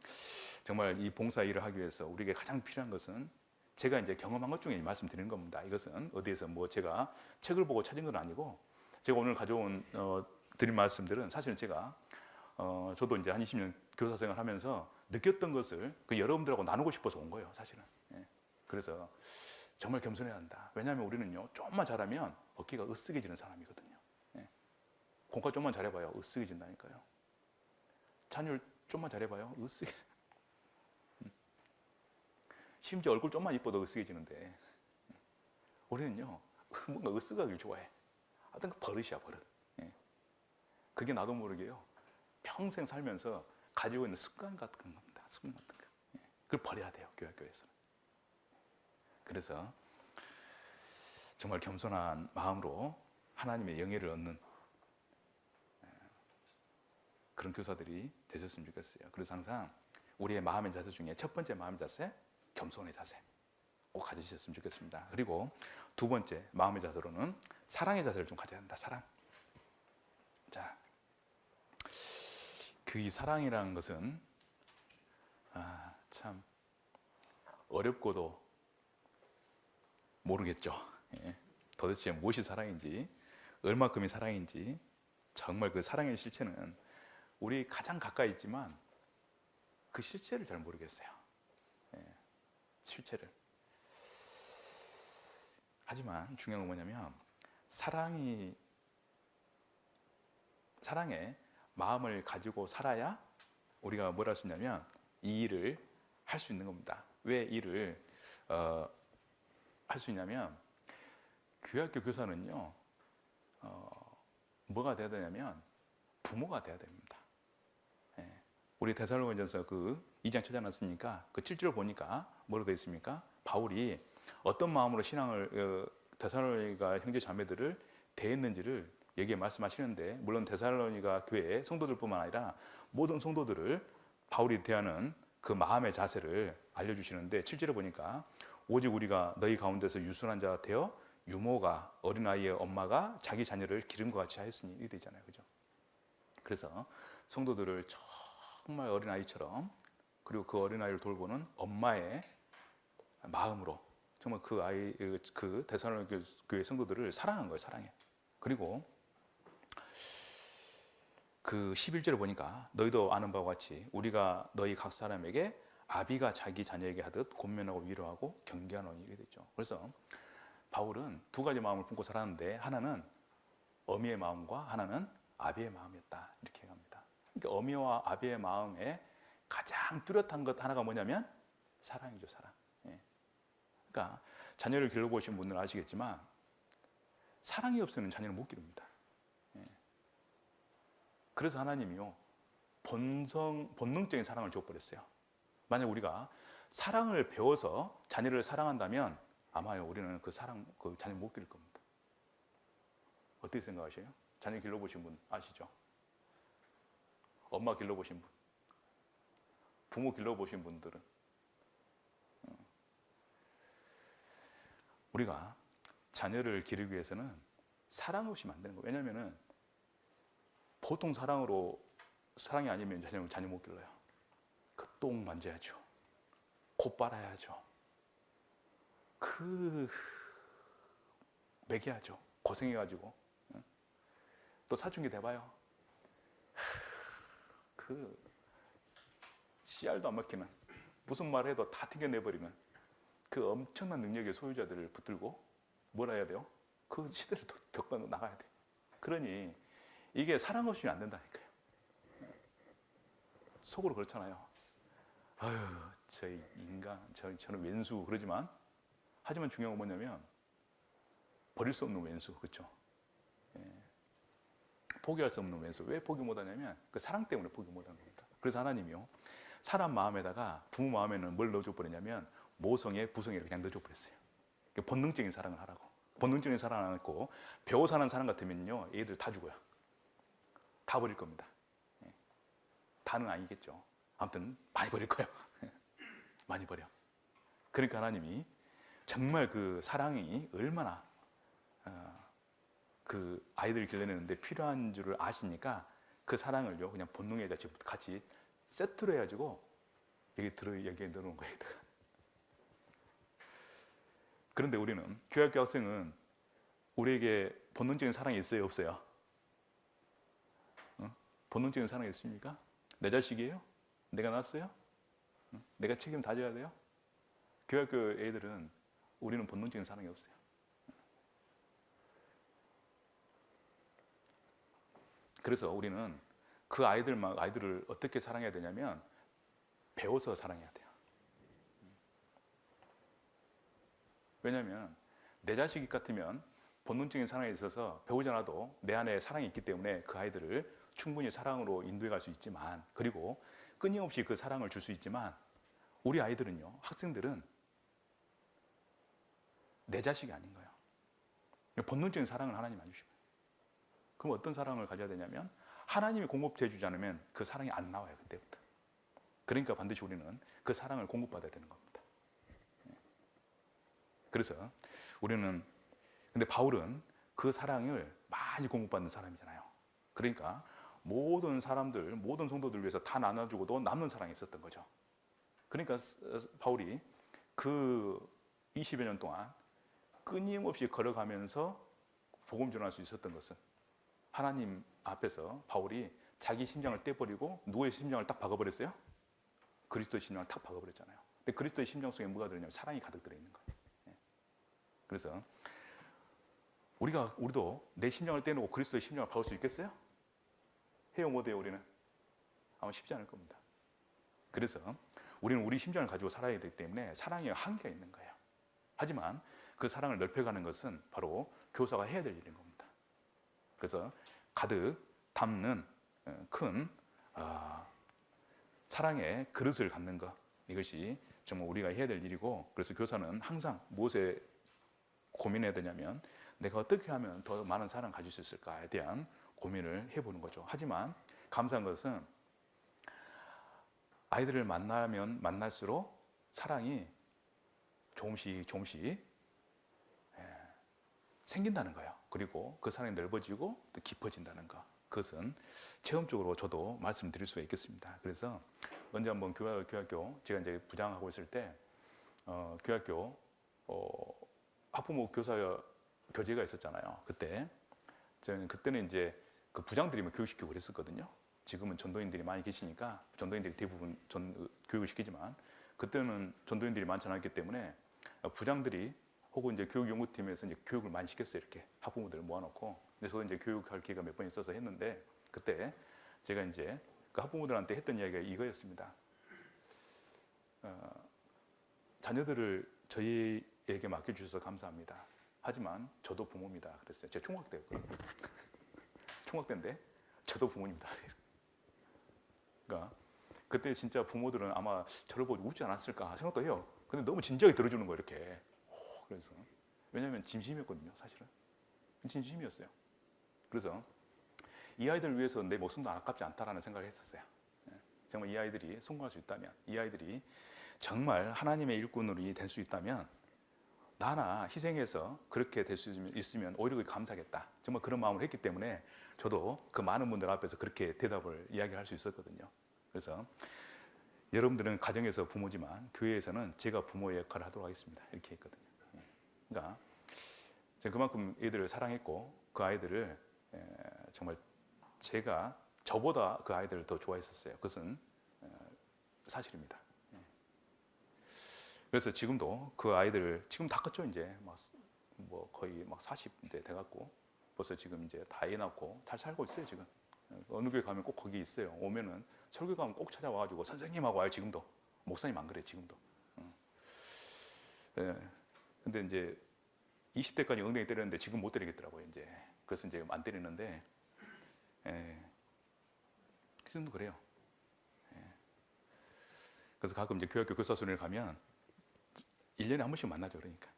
정말 이 봉사 일을 하기 위해서 우리에게 가장 필요한 것은, 제가 이제 경험한 것 중에 말씀드리는 겁니다. 이것은 어디에서 뭐 제가 책을 보고 찾은 건 아니고, 제가 오늘 가져온 드린 말씀들은 사실은 제가 저도 이제 한 20년 교사 생활 하면서 느꼈던 것을 그 여러분들하고 나누고 싶어서 온 거예요, 사실은. 그래서 정말 겸손해야 한다. 왜냐하면 우리는요, 조금만 잘하면 어깨가 으쓱해지는 사람이거든요. 공과 좀만 잘해봐요, 으쓱해진다니까요. 찬율 좀만 잘해봐요, 으쓱해. 심지어 얼굴 좀만 이뻐도 으쓱해지는데, 우리는요 뭔가 으쓱하길 좋아해. 하여튼 그 버릇이야, 버릇. 그게 나도 모르게요 평생 살면서 가지고 있는 습관 같은 겁니다. 습관 같은 거. 그걸 버려야 돼요, 교회에서는. 그래서 정말 겸손한 마음으로 하나님의 영예를 얻는 그런 교사들이 되셨으면 좋겠어요. 그래서 항상 우리의 마음의 자세 중에 첫 번째 마음의 자세, 겸손의 자세 꼭 가지셨으면 좋겠습니다. 그리고 두 번째 마음의 자세로는 사랑의 자세를 좀 가져야 한다. 사랑. 자, 그 이 사랑이라는 것은 참 어렵고도 모르겠죠. 도대체 무엇이 사랑인지, 얼마큼이 사랑인지, 정말 그 사랑의 실체는 우리 가장 가까이 있지만 그 실체를 잘 모르겠어요. 실체를. 하지만 중요한 건 뭐냐면 사랑에 마음을 가지고 살아야 우리가 뭘 할 수 있냐면 이 일을 할 수 있는 겁니다. 왜 일을 할 수 있냐면, 교회학교 교사는요 뭐가 돼야 되냐면 부모가 돼야 됩니다. 우리 데살로니가전서 그 2장 찾아놨으니까 그 7절 보니까 뭐로 되어 있습니까? 바울이 어떤 마음으로 신앙을 데살로니가 형제 자매들을 대했는지를 여기에 말씀하시는데, 물론 데살로니가 교회 성도들뿐만 아니라 모든 성도들을 바울이 대하는 그 마음의 자세를 알려주시는데, 7절에 보니까 오직 우리가 너희 가운데서 유순한 자가 되어 유모가, 어린아이의 엄마가 자기 자녀를 기름과 같이 하였으니, 이렇게 되잖아요. 그죠? 그래서 성도들을 정말 어린아이처럼, 그리고 그 어린아이를 돌보는 엄마의 마음으로 정말 그 데살로니가 교회 성도들을 사랑한 거예요. 사랑해. 그리고 그 11절에 보니까 너희도 아는 바와 같이 우리가 너희 각 사람에게 아비가 자기 자녀에게 하듯 권면하고 위로하고 경계하노니, 이렇게 되죠. 그래서 바울은 두 가지 마음을 품고 살았는데, 하나는 어미의 마음과 하나는 아비의 마음이었다, 이렇게 합니다. 그러니까 어미와 아비의 마음에 가장 뚜렷한 것 하나가 뭐냐면 사랑이죠, 사랑. 그러니까 자녀를 길러보신 분들은 아시겠지만 사랑이 없으면 자녀를 못 기릅니다. 그래서 하나님이요, 본능적인 사랑을 줘버렸어요. 만약 우리가 사랑을 배워서 자녀를 사랑한다면 아마요 우리는 그 자녀를 못 기를 겁니다. 어떻게 생각하세요? 자녀 길러보신 분 아시죠? 엄마 길러보신 분, 부모 길러보신 분들은 우리가 자녀를 기르기 위해서는 사랑 없이 만드는 거예요. 왜냐하면 보통 사랑이 아니면 자녀 못 길러요. 그 똥 만져야죠. 코 빨아야죠. 먹여야죠. 고생해가지고. 또 사춘기 돼봐요. 씨알도 안 먹히는, 무슨 말 해도 다 튕겨내버리는 그 엄청난 능력의 소유자들을 붙들고 뭐라 해야 돼요? 그 시대를 겪고 나가야 돼. 그러니 이게 사랑 없이 안 된다니까요. 속으로 그렇잖아요. 아유, 저 인간, 저는 왼수 그러지만, 하지만 중요한 건 뭐냐면 버릴 수 없는 왼수, 그렇죠? 포기할 수 없는 왼수. 왜 포기 못하냐면 그 사랑 때문에 포기 못하는 겁니다. 그래서 하나님이요, 사람 마음에다가, 부모 마음에는 뭘 넣어줘 버리냐면 모성애, 부성애를 그냥 넣어줘 버렸어요. 본능적인 사랑을 하라고. 본능적인 사랑을 안 했고 배워 사는 사람 같으면요 애들 다 죽어요. 다 버릴 겁니다. 다는 아니겠죠. 아무튼 많이 버릴 거예요. 많이 버려. 그러니까 하나님이 정말 그 사랑이 얼마나 그 아이들을 길러내는데 필요한 줄을 아시니까 그 사랑을요 그냥 본능에다 같이 세트로 해가지고 여기에 넣어놓은 거예요. 그런데 우리는 교회학교 학생은 우리에게 본능적인 사랑이 있어요, 없어요? 본능적인 사랑이 있습니까? 내 자식이에요? 내가 낳았어요? 내가 책임 다 져야 돼요? 교회학교 애들은 우리는 본능적인 사랑이 없어요. 그래서 우리는 그 아이들을 어떻게 사랑해야 되냐면 배워서 사랑해야 돼요. 왜냐하면 내 자식 같으면 본능적인 사랑에 있어서 배우지 않아도 내 안에 사랑이 있기 때문에 그 아이들을 충분히 사랑으로 인도해 갈 수 있지만, 그리고 끊임없이 그 사랑을 줄 수 있지만, 우리 아이들은요, 학생들은 내 자식이 아닌 거예요. 본능적인 사랑을 하나님 안 주시고요. 그럼 어떤 사랑을 가져야 되냐면 하나님이 공급해 주지 않으면 그 사랑이 안 나와요, 그때부터. 그러니까 반드시 우리는 그 사랑을 공급받아야 되는 겁니다. 그래서 우리는, 근데 바울은 그 사랑을 많이 공급받는 사람이잖아요. 그러니까 모든 사람들, 모든 성도들 위해서 다 나눠주고도 남는 사랑이 있었던 거죠. 그러니까 바울이 그 20여 년 동안 끊임없이 걸어가면서 복음 전할 수 있었던 것은 하나님 앞에서 바울이 자기 심장을 떼버리고 누구의 심장을 딱 박아버렸어요? 그리스도의 심장을 딱 박아버렸잖아요. 근데 그리스도의 심장 속에 뭐가 들어있냐면 사랑이 가득 들어있는 거예요. 그래서 우리도 내 심장을 떼놓고 그리스도의 심장을 박을 수 있겠어요? 해요, 못해요? 우리는 아마 쉽지 않을 겁니다. 그래서 우리는 우리 심장을 가지고 살아야 되기 때문에 사랑에 한계가 있는 거예요. 하지만 그 사랑을 넓혀가는 것은 바로 교사가 해야 될 일인 겁니다. 그래서 가득 담는 큰 사랑의 그릇을 갖는 것, 이것이 정말 우리가 해야 될 일이고, 그래서 교사는 항상 무엇에 고민해야 되냐면 내가 어떻게 하면 더 많은 사랑을 가질 수 있을까에 대한 고민을 해보는 거죠. 하지만 감사한 것은 아이들을 만나면 만날수록 사랑이 조금씩 생긴다는 거예요. 그리고 그 사랑이 넓어지고 또 깊어진다는 것, 그것은 체험적으로 저도 말씀드릴 수가 있겠습니다. 그래서 언제 한번 교학교 제가 이제 부장하고 있을 때 교학교 학부모 교제가 있었잖아요. 그때는 이제 그 부장들이 교육시키고 그랬었거든요. 지금은 전도인들이 많이 계시니까 전도인들이 대부분 교육을 시키지만, 그때는 전도인들이 많지 않았기 때문에 부장들이 혹은 이제 교육연구팀에서 이제 교육을 많이 시켰어요. 이렇게 학부모들을 모아놓고. 근데 저도 이제 교육할 기회가 몇 번 있어서 했는데, 그때 제가 이제 그 학부모들한테 했던 이야기가 이거였습니다. 자녀들을 저희 우리에게 맡겨주셔서 감사합니다. 하지만 저도 부모입니다. 그랬어요. 제가 총각대였거든요. 총각대인데 저도 부모입니다. 그러니까 그때 진짜 부모들은 아마 저를 보고 웃지 않았을까 생각도 해요. 근데 너무 진지하게 들어주는 거예요, 이렇게. 그래서 왜냐하면 진심이었거든요, 사실은. 진심이었어요. 그래서 이 아이들을 위해서 내 목숨도 아깝지 않다라는 생각을 했었어요. 정말 이 아이들이 성공할 수 있다면, 이 아이들이 정말 하나님의 일꾼으로 될 수 있다면 나나 희생해서 그렇게 될 수 있으면 오히려 감사하겠다. 정말 그런 마음을 했기 때문에 저도 그 많은 분들 앞에서 그렇게 대답을 이야기할 수 있었거든요. 그래서 여러분들은 가정에서 부모지만 교회에서는 제가 부모의 역할을 하도록 하겠습니다. 이렇게 했거든요. 그러니까 제가 그만큼 애들을 사랑했고 그 아이들을 정말 제가 저보다 그 아이들을 더 좋아했었어요. 그것은 사실입니다. 그래서 지금도 그 아이들 지금 다 컸죠. 이제 뭐 거의 40대 돼갖고 벌써 지금 이제 다 애 낳고 잘 살고 있어요. 지금 어느 교회 가면 꼭 거기 있어요. 오면은 설교 가면 꼭 찾아와가지고 선생님하고 와요. 지금도 목사님 안 그래 지금도. 근데 이제 20대까지 엉덩이 때렸는데 지금 못 때리겠더라고요. 이제 그래서 이제 안 때리는데 지금도 그래요. 그래서 가끔 이제 교회학교 교사수련회 가면 1년에 한 번씩 만나죠. 그러니까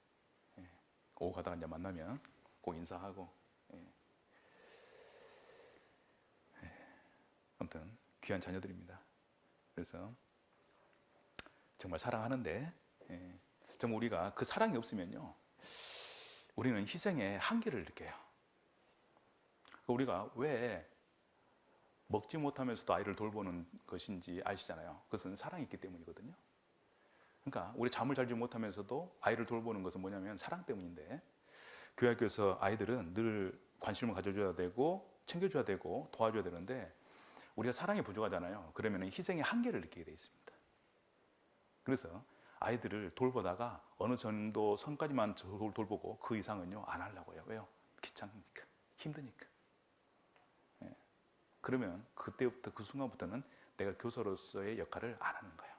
오고 가다가 이제 만나면 꼭 인사하고 아무튼 귀한 자녀들입니다. 그래서 정말 사랑하는데 정말 우리가 그 사랑이 없으면요 우리는 희생의 한계를 느껴요. 우리가 왜 먹지 못하면서도 아이를 돌보는 것인지 아시잖아요. 그것은 사랑이 있기 때문이거든요. 그러니까 우리 잠을 자지 못하면서도 아이를 돌보는 것은 뭐냐면 사랑 때문인데 교회학교에서 아이들은 늘 관심을 가져줘야 되고 챙겨줘야 되고 도와줘야 되는데 우리가 사랑이 부족하잖아요. 그러면 희생의 한계를 느끼게 돼 있습니다. 그래서 아이들을 돌보다가 어느 정도 선까지만 돌보고 그 이상은요 안 하려고요. 왜요? 귀찮으니까, 힘드니까. 그러면 그때부터 그 순간부터는 내가 교사로서의 역할을 안 하는 거예요.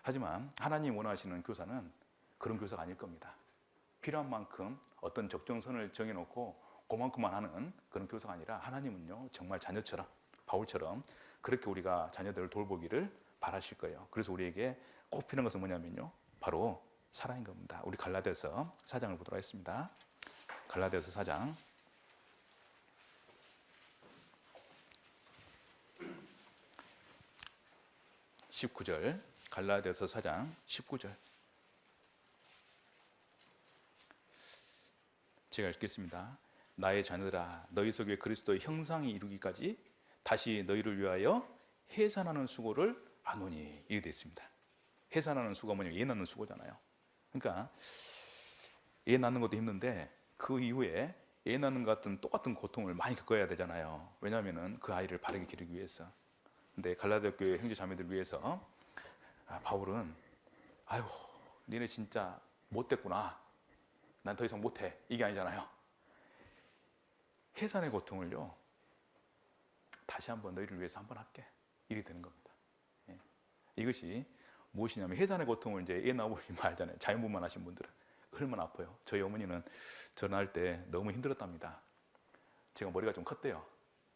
하지만 하나님 원하시는 교사는 그런 교사가 아닐 겁니다. 필요한 만큼 어떤 적정선을 정해놓고 그만큼만 하는 그런 교사가 아니라 하나님은요 정말 자녀처럼 바울처럼 그렇게 우리가 자녀들을 돌보기를 바라실 거예요. 그래서 우리에게 꼭 필요한 것은 뭐냐면요 바로 사랑인 겁니다. 우리 갈라디아서 4장을 보도록 하겠습니다. 갈라디아서 4장 19절, 갈라디아서 4장 19절. 제가 읽겠습니다. 나의 자녀들아, 너희 속에 그리스도의 형상이 이루기까지 다시 너희를 위하여 해산하는 수고를 하노니. 이렇게 되어 있습니다. 해산하는 수고가 뭐냐면 애 낳는 수고잖아요. 그러니까 애 낳는 것도 힘든데 그 이후에 애 낳는 것 같은 똑같은 고통을 많이 겪어야 되잖아요. 왜냐하면 그 아이를 바르게 기르기 위해서. 근데 갈라디아 교회 형제 자매들 위해서 바울은 아유 니네 진짜 못됐구나, 난 더 이상 못해, 이게 아니잖아요. 해산의 고통을요 다시 한번 너희를 위해서 한번 할게, 이렇게 되는 겁니다. 이것이 무엇이냐면 해산의 고통을 이제 애 나오면 알잖아요. 자연분만 하신 분들은 얼마나 아파요. 저희 어머니는 전화할 때 너무 힘들었답니다. 제가 머리가 좀 컸대요.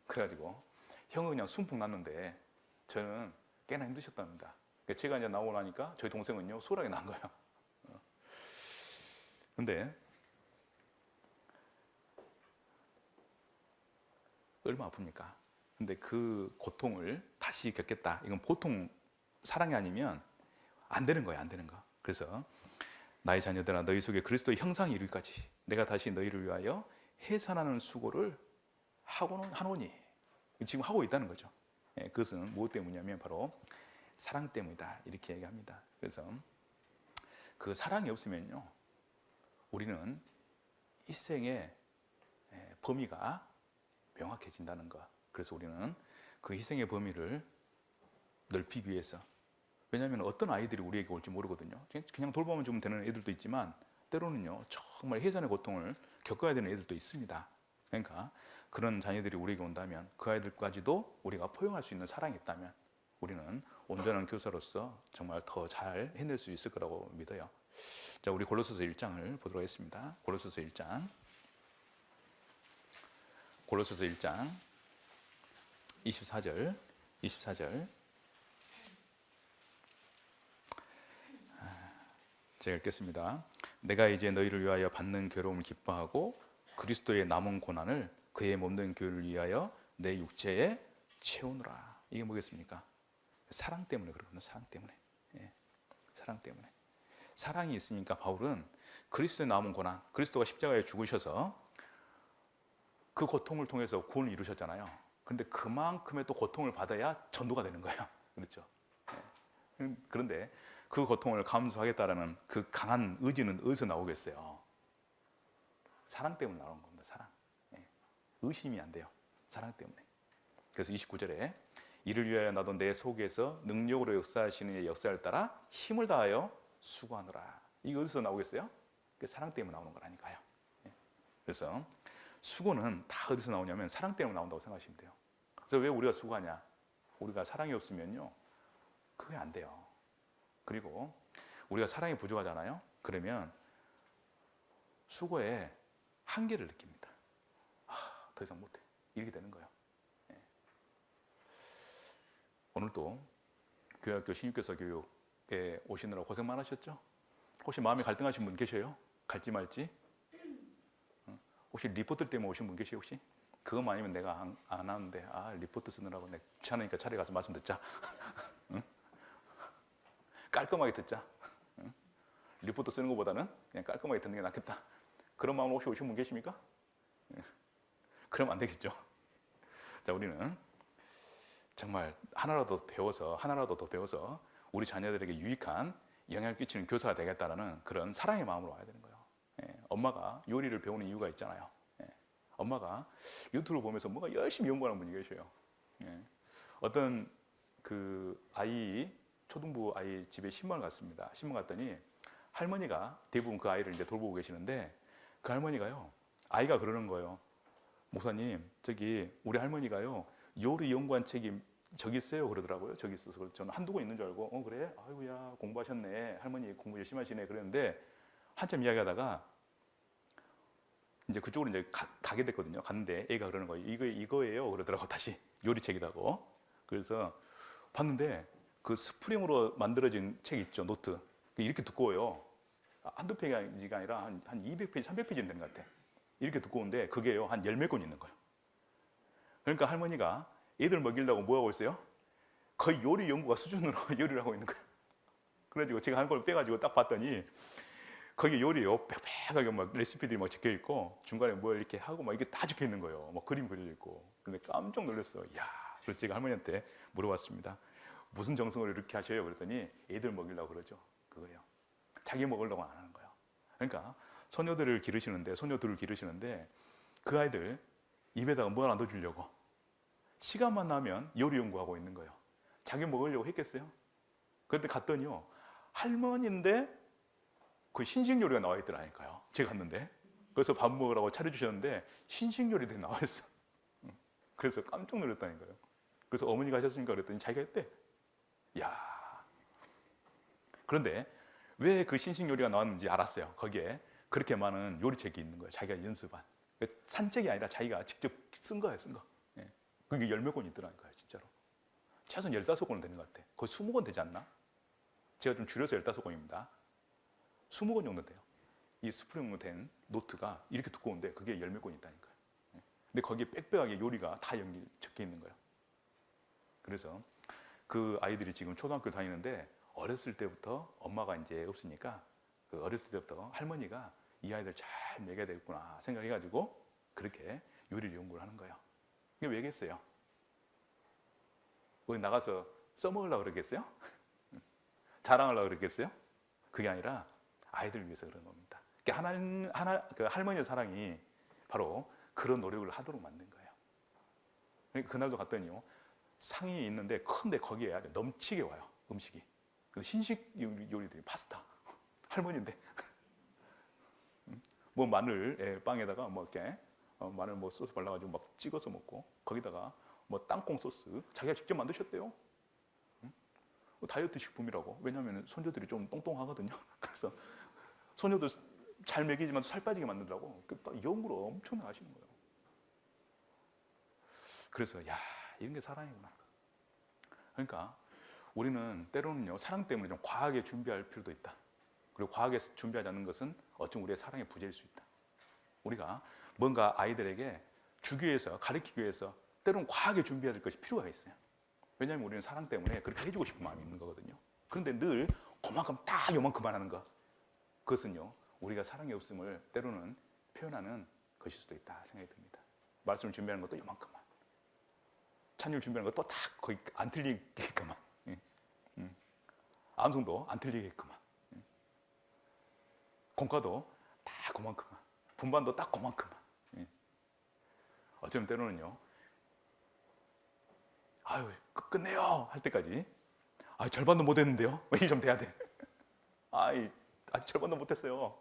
그래가지고 형은 그냥 순풍 났는데 저는 꽤나 힘드셨답니다. 제가 이제 나오고 나니까 저희 동생은요 소라게 난 거예요. 근데 얼마나 아픕니까? 근데 그 고통을 다시 겪겠다, 이건 보통 사랑이 아니면 안 되는 거예요. 안 되는 거. 그래서 나의 자녀들아, 너희 속에 그리스도의 형상이 이루기까지 내가 다시 너희를 위하여 해산하는 수고를 하고는 하노니. 지금 하고 있다는 거죠. 그것은 무엇 때문이냐면 바로 사랑 때문이다, 이렇게 얘기합니다. 그래서 그 사랑이 없으면요 우리는 희생의 범위가 명확해진다는 것. 그래서 우리는 그 희생의 범위를 넓히기 위해서, 왜냐하면 어떤 아이들이 우리에게 올지 모르거든요. 그냥 돌보면 좀 되는 애들도 있지만 때로는요 정말 해산의 고통을 겪어야 되는 애들도 있습니다. 그러니까 그런 자녀들이 우리에게 온다면 그 아이들까지도 우리가 포용할 수 있는 사랑이 있다면 우리는 온전한 교사로서 정말 더 잘 해낼 수 있을 거라고 믿어요. 자, 우리 골로새서 1장을 보도록 하겠습니다. 골로새서 1장 24절 제가 읽겠습니다. 내가 이제 너희를 위하여 받는 괴로움을 기뻐하고 그리스도의 남은 고난을 그의 몸된 교회를 위하여 내 육체에 채우노라. 이게 뭐겠습니까? 사랑 때문에 그러거든요. 사랑 때문에. 예, 사랑 때문에. 사랑이 있으니까 바울은 그리스도의 남은 고난, 그리스도가 십자가에 죽으셔서 그 고통을 통해서 구원을 이루셨잖아요. 그런데 그만큼의 또 고통을 받아야 전도가 되는 거예요. 그렇죠? 예. 그런데 그 고통을 감수하겠다라는 그 강한 의지는 어디서 나오겠어요? 사랑 때문에 나오는 겁니다. 사랑. 예. 의심이 안 돼요. 사랑 때문에. 그래서 29절에 이를 위하여 나도 내 속에서 능력으로 역사하시는 이의 역사를 따라 힘을 다하여 수고하노라. 이게 어디서 나오겠어요? 사랑 때문에 나오는 거라니까요. 예. 그래서 수고는 다 어디서 나오냐면 사랑 때문에 나온다고 생각하시면 돼요. 그래서 왜 우리가 수고하냐? 우리가 사랑이 없으면요, 그게 안 돼요. 그리고 우리가 사랑이 부족하잖아요. 그러면 수고에 한계를 느낍니다. 더 이상 못해. 이렇게 되는 거예요. 예. 오늘도 교회학교 신입교사 교육에 오시느라 고생 많으셨죠? 혹시 마음이 갈등하신 분 계셔요? 갈지 말지? 혹시 리포트 때문에 오신 분 계세요? 혹시? 그것만 아니면 내가 안 하는데 리포트 쓰느라고 내가 귀찮으니까 차라리 가서 말씀 듣자. 응? 깔끔하게 듣자. 응? 리포트 쓰는 것보다는 그냥 깔끔하게 듣는 게 낫겠다. 그런 마음으로 혹시 오신 분 계십니까? 그러면 안 되겠죠. 자, 우리는 정말 하나라도 더 배워서 우리 자녀들에게 유익한 영향을 끼치는 교사가 되겠다는 그런 사랑의 마음으로 와야 되는 거예요. 예, 엄마가 요리를 배우는 이유가 있잖아요. 예, 엄마가 유튜브를 보면서 뭔가 열심히 연구하는 분이 계셔요. 예, 어떤 그 초등부 아이 집에 신방을 갔습니다. 신방 갔더니 할머니가 대부분 그 아이를 이제 돌보고 계시는데 그 할머니가요, 아이가 그러는 거예요. 목사님, 저기 우리 할머니가요 요리 연구한 책이 저기 있어요 그러더라고요. 저기 있어서 저는 한두 권 있는 줄 알고 그래? 아이고야 공부하셨네. 할머니 공부 열심히 하시네. 그랬는데 한참 이야기하다가 이제 그쪽으로 이제 가게 됐거든요. 갔는데 애가 그러는 거예요. 이거예요 그러더라고. 다시 요리책이라고. 그래서 봤는데 그 스프링으로 만들어진 책 있죠. 노트. 이렇게 두꺼워요. 한두 페이지가 아니라 한 200페이지, 300페이지는 되는 것 같아. 이렇게 두꺼운데 그게요 한 열 몇 권 있는 거예요. 그러니까 할머니가 애들 먹이려고 뭐 하고 있어요? 거의 요리 연구가 수준으로 요리를 하고 있는 거예요. 그래가지고 제가 한 걸 빼가지고 딱 봤더니 거기 요리요 빽빽하게 막 레시피들이 막 적혀 있고 중간에 뭐 이렇게 하고 막 이게 다 적혀 있는 거예요. 막 그림 그려져 있고. 근데 깜짝 놀랐어요. 야, 그래서 제가 할머니한테 물어봤습니다. 무슨 정성으로 이렇게 하셔요? 그랬더니 애들 먹이려고 그러죠. 그거예요. 자기 먹으려고 안 하는 거예요. 그러니까 소녀들을 기르시는데 그 아이들 입에다가 뭘 안 넣어주려고 시간만 나면 요리 연구하고 있는 거예요. 자기 먹으려고 했겠어요? 그런데 갔더니요 할머니인데 그 신식 요리가 나와 있더라니까요. 제가 갔는데 그래서 밥 먹으라고 차려주셨는데 신식 요리들이 나와 있어. 그래서 깜짝 놀랐다니까요. 그래서 어머니가 하셨습니까? 그랬더니 자기가 했대. 야. 그런데 왜 그 신식 요리가 나왔는지 알았어요. 거기에 그렇게 많은 요리책이 있는 거예요. 자기가 연습한. 산책이 아니라 자기가 직접 쓴 거예요. 쓴 거. 예. 그게 열 몇 권 있더라니까요. 진짜로. 최소한 15권은 되는 것 같아. 거의 20권 되지 않나? 제가 좀 줄여서 15권입니다. 20권 정도 돼요. 이 스프링으로 된 노트가 이렇게 두꺼운데 그게 열 몇 권 있다니까요. 예. 근데 거기에 빽빽하게 요리가 다 적혀 있는 거예요. 그래서 그 아이들이 지금 초등학교 다니는데 어렸을 때부터 엄마가 이제 없으니까 그 어렸을 때부터 할머니가 이 아이들 잘 먹여야 되겠구나 생각해가지고 그렇게 요리를 연구를 하는 거예요. 이게 왜겠어요? 어디 나가서 써먹으려고 그러겠어요? 자랑하려고 그러겠어요? 그게 아니라 아이들을 위해서 그런 겁니다. 그 할머니의 사랑이 바로 그런 노력을 하도록 만든 거예요. 그러니까 그날도 갔더니요 상이 있는데 큰데 거기에 아주 넘치게 와요. 음식이. 신식 요리들이 파스타. 할머니인데 뭐 마늘 빵에다가 뭐 이렇게 마늘 뭐 소스 발라가지고 막 찍어서 먹고 거기다가 뭐 땅콩 소스 자기가 직접 만드셨대요. 다이어트 식품이라고. 왜냐하면 손녀들이 좀 똥똥하거든요. 그래서 손녀들 잘 먹이지만 살 빠지게 만들더라고. 연구를 엄청나게 하시는 거예요. 그래서 야, 이런 게 사랑이구나. 그러니까 우리는 때로는요, 사랑 때문에 좀 과하게 준비할 필요도 있다. 그리고 과하게 준비하지 않는 것은 어쩜 우리의 사랑의 부재일 수 있다. 우리가 뭔가 아이들에게 주기 위해서, 가르치기 위해서 때로는 과하게 준비해야 될 것이 필요가 있어요. 왜냐하면 우리는 사랑 때문에 그렇게 해주고 싶은 마음이 있는 거거든요. 그런데 늘 그만큼 딱 요만큼만 하는 것, 그것은요, 우리가 사랑이 없음을 때로는 표현하는 것일 수도 있다 생각이 듭니다. 말씀을 준비하는 것도 요만큼만, 찬양을 준비하는 것도 딱 거의 안 틀리게끔만, 암송도 안 틀리게끔만, 공과도 딱 그만큼만, 분반도 딱 그만큼만. 어쩌면 때로는요, 아유, 끝내요 할 때까지, 아, 절반도 못 했는데요, 이 좀 돼야 돼. 아직 절반도 못 했어요.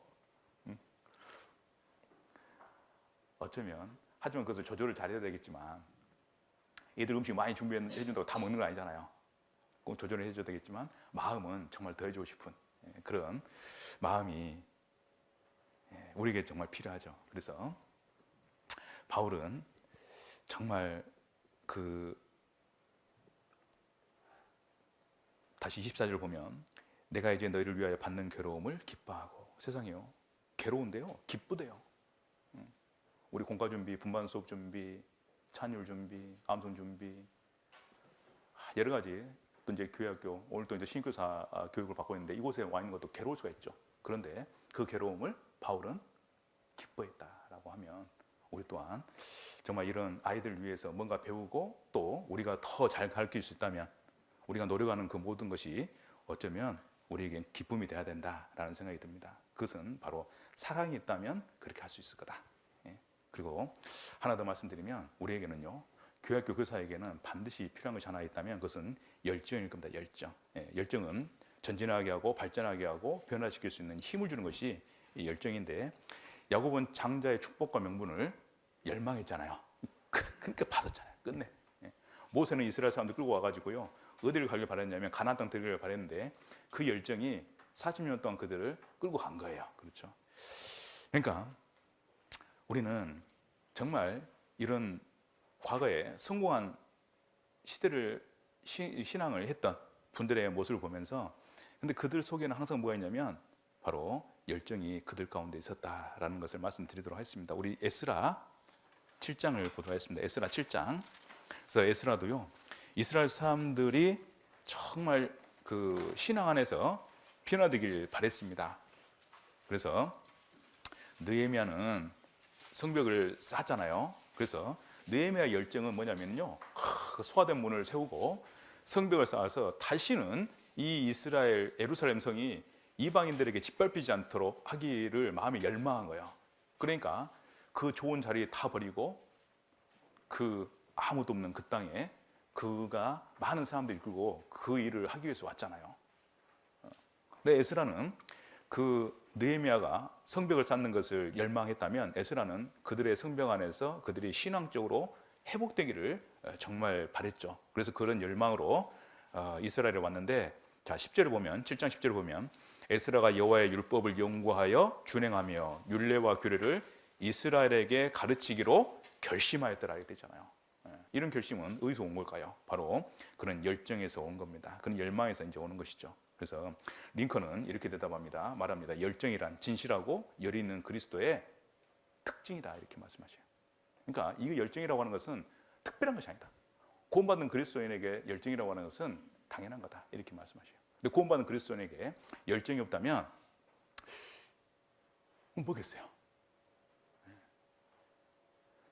어쩌면, 하지만 그것을 조절을 잘해야 되겠지만, 애들 음식 많이 준비해 준다고 다 먹는 건 아니잖아요. 꼭 조절을 해줘야 되겠지만, 마음은 정말 더 해주고 싶은 그런 마음이 우리에게 정말 필요하죠. 그래서 바울은 정말 다시 24절 보면, 내가 이제 너희를 위하여 받는 괴로움을 기뻐하고. 세상이요, 괴로운데요, 기쁘대요. 우리 공과 준비, 분반 수업 준비, 찬율 준비, 암송 준비, 여러 가지. 또 이제 교회학교, 오늘 또 이제 신교사 교육을 받고 있는데, 이곳에 와 있는 것도 괴로울 수가 있죠. 그런데 그 괴로움을 바울은 기뻐했다라고 하면, 우리 또한 정말 이런 아이들 위해서 뭔가 배우고, 또 우리가 더 잘 가르칠 수 있다면, 우리가 노력하는 그 모든 것이 어쩌면 우리에겐 기쁨이 돼야 된다라는 생각이 듭니다. 그것은 바로 사랑이 있다면 그렇게 할 수 있을 거다. 그리고 하나 더 말씀드리면, 우리에게는요, 교회학교 교사에게는 반드시 필요한 것이 하나 있다면 그것은 열정일 겁니다. 열정. 열정은 전진하게 하고 발전하게 하고 변화시킬 수 있는 힘을 주는 것이 이 열정인데, 야곱은 장자의 축복과 명분을 열망했잖아요. 그러니까 받았잖아요. 끝내. 모세는 이스라엘 사람들 끌고 와가지고요, 어디를 가길 바랬냐면 가나안 땅 들기를 바랬는데, 그 열정이 40년 동안 그들을 끌고 간 거예요. 그렇죠? 그러니까 우리는 정말 이런 과거에 성공한 시대를 신앙을 했던 분들의 모습을 보면서, 근데 그들 속에는 항상 뭐가 있냐면 바로 열정이 그들 가운데 있었다라는 것을 말씀드리도록 하겠습니다. 우리 에스라 7장을 보도록 하겠습니다. 에스라 7장. 그래서 에스라도요, 이스라엘 사람들이 정말 그 신앙 안에서 변화되길 바랬습니다. 그래서 느헤미야는 성벽을 쌓았잖아요. 그래서 느헤미야 열정은 뭐냐면요, 소화된 문을 세우고 성벽을 쌓아서 다시는 이 이스라엘 예루살렘 성이 이방인들에게 짓밟히지 않도록 하기를 마음에 열망한 거예요. 그러니까 그 좋은 자리 다 버리고 그 아무도 없는 그 땅에 그가 많은 사람들이 이끌고 그 일을 하기 위해서 왔잖아요. 근데 에스라는 그 느헤미야가 성벽을 쌓는 것을 열망했다면, 에스라는 그들의 성벽 안에서 그들이 신앙적으로 회복되기를 정말 바랬죠. 그래서 그런 열망으로 이스라엘에 왔는데, 자 10절을 보면, 7장 10절을 보면, 에스라가 여호와의 율법을 연구하여 준행하며 율례와 규례를 이스라엘에게 가르치기로 결심하였더라 이렇게 되잖아요. 이런 결심은 어디서 온 걸까요? 바로 그런 열정에서 온 겁니다. 그런 열망에서 이제 오는 것이죠. 그래서 링컨은 이렇게 대답합니다. 말합니다. 열정이란 진실하고 열이 있는 그리스도의 특징이다 이렇게 말씀하셔요. 그러니까 이 열정이라고 하는 것은 특별한 것이 아니다. 구원받은 그리스도인에게 열정이라고 하는 것은 당연한 거다 이렇게 말씀하셔요. 근데 구원받은 그리스도인에게 열정이 없다면 뭐겠어요?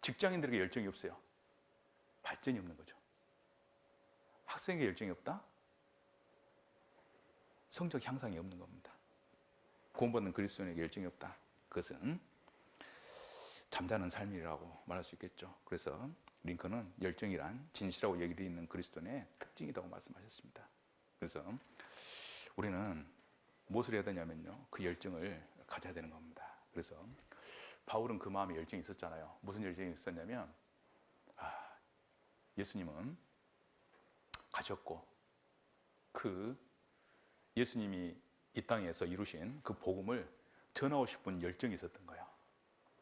직장인들에게 열정이 없어요. 발전이 없는 거죠. 학생에게 열정이 없다? 성적 향상이 없는 겁니다. 구원받는 그리스도인에게 열정이 없다. 그것은 잠자는 삶이라고 말할 수 있겠죠. 그래서 링컨은 열정이란 진실하고 열이 있는 그리스도인의 특징이라고 말씀하셨습니다. 그래서 우리는 무엇을 해야 되냐면요, 그 열정을 가져야 되는 겁니다. 그래서 바울은 그 마음에 열정이 있었잖아요. 무슨 열정이 있었냐면, 예수님은 가셨고 그 예수님이 이 땅에서 이루신 그 복음을 전하고 싶은 열정이 있었던 거예요.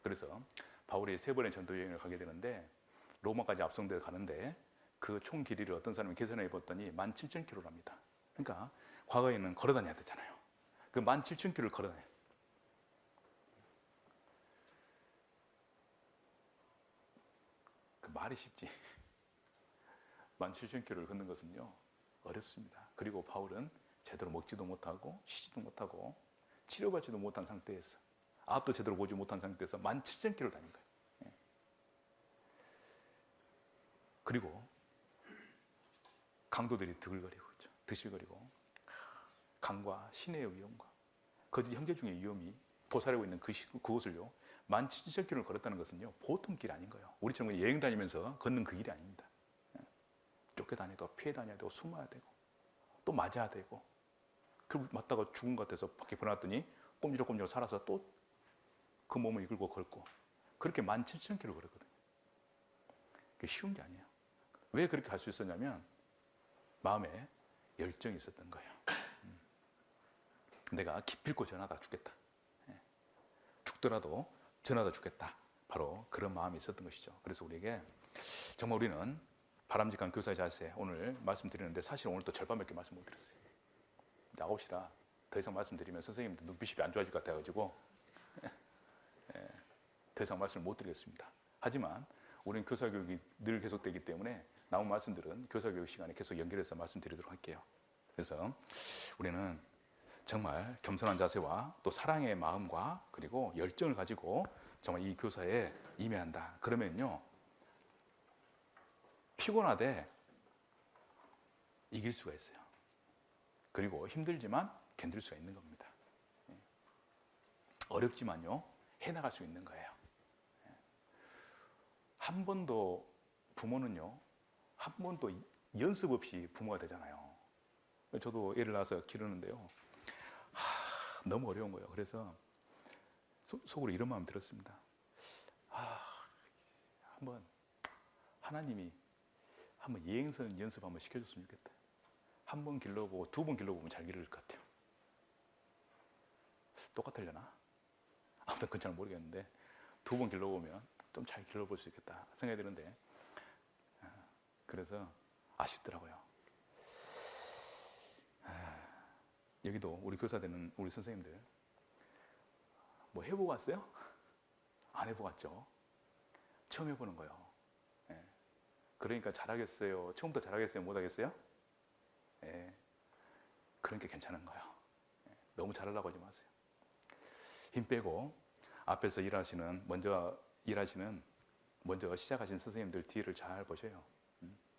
그래서 바울이 3번의 전도 여행을 가게 되는데 로마까지 앞성돼 가는데 그 총 길이를 어떤 사람이 계산해 봤더니 17,000km랍니다. 그러니까 과거에는 걸어 다녀야 되잖아요. 그 17,000km를 걸어 다녔어요. 그 말이 쉽지. 17,000km를 걷는 것은요 어렵습니다. 그리고 바울은 제대로 먹지도 못하고 쉬지도 못하고 치료받지도 못한 상태에서 앞도 제대로 보지 못한 상태에서 17,000km를 다닌 거예요. 그리고 강도들이 드글거리고 있죠. 드실거리고 강과 신의 위험과 거짓 형제 중의 위험이 도사리고 있는 그곳을요 17,000km를 걸었다는 것은요 보통 길이 아닌 거예요. 우리처럼 여행 다니면서 걷는 그 길이 아닙니다. 쫓겨다니고 피해 다녀야 되고 숨어야 되고 또 맞아야 되고 그리고 맞다가 죽은 것 같아서 밖에 보내놨더니 꼼지락꼼지락 살아서 또 그 몸을 이끌고 걷고 그렇게 17,000km 걸었거든요. 그게 쉬운 게 아니에요. 왜 그렇게 갈 수 있었냐면 마음에 열정이 있었던 거예요. 내가 기필코 전하다 죽겠다. 죽더라도 전하다 죽겠다. 바로 그런 마음이 있었던 것이죠. 그래서 우리에게 정말 우리는 바람직한 교사의 자세 오늘 말씀드리는데 사실 오늘 또 절반밖에 말씀 못 드렸어요. 9시라 더 이상 말씀드리면 선생님도 눈빛이 안 좋아질 것 같아가지고 더 이상 말씀을 못 드리겠습니다. 하지만 우리는 교사교육이 늘 계속되기 때문에 나온 말씀들은 교사교육 시간에 계속 연결해서 말씀드리도록 할게요. 그래서 우리는 정말 겸손한 자세와 또 사랑의 마음과 그리고 열정을 가지고 정말 이 교사에 임해한다. 그러면요 피곤하되 이길 수가 있어요. 그리고 힘들지만 견딜 수가 있는 겁니다. 어렵지만요 해나갈 수 있는 거예요. 한 번도 부모는요 한 번도 연습 없이 부모가 되잖아요. 저도 애를 낳아서 기르는데요 너무 어려운 거예요. 그래서 속으로 이런 마음 들었습니다. 한번 하나님이 한번 예행선 연습 한번 시켜줬으면 좋겠다. 한 번 길러보고 2번 길러보면 잘 기를 것 같아요. 똑같으려나? 아무튼 그건 잘 모르겠는데 2번 길러보면 좀 잘 길러볼 수 있겠다 생각이 드는데 그래서 아쉽더라고요. 여기도 우리 교사 되는 우리 선생님들 뭐 해보고 왔어요? 안 해보고 왔죠. 처음 해보는 거예요. 그러니까 잘하겠어요? 처음부터 잘하겠어요? 못하겠어요? 그러니까 괜찮은 거예요. 너무 잘하려고 하지 마세요. 힘 빼고 앞에서 먼저 시작하신 선생님들 뒤를 잘 보셔요.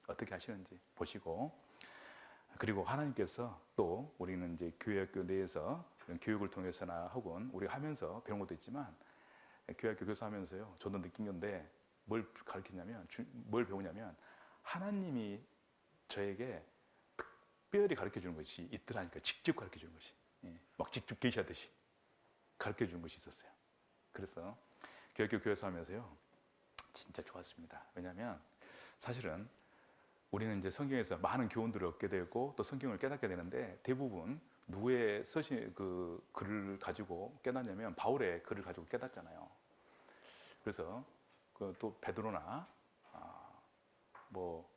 어떻게 하시는지 보시고 그리고 하나님께서 또 우리는 이제 교회학교 내에서 교육을 통해서나 혹은 우리가 하면서 배운 것도 있지만 교회학교 교사하면서요 저도 느낀 건데 뭘 가르치냐면 뭘 배우냐면 하나님이 저에게 특별히 가르쳐 주는 것이 있더라니까. 직접 가르쳐 주는 것이 막 직접 계시하듯이 가르쳐 주는 것이 있었어요. 그래서 교회학교 교회에서 하면서요 진짜 좋았습니다. 왜냐하면 사실은 우리는 이제 성경에서 많은 교훈들을 얻게 되고 또 성경을 깨닫게 되는데 대부분 누구의 그 글을 가지고 깨닫냐면 바울의 글을 가지고 깨닫잖아요. 그래서 또 베드로나 뭐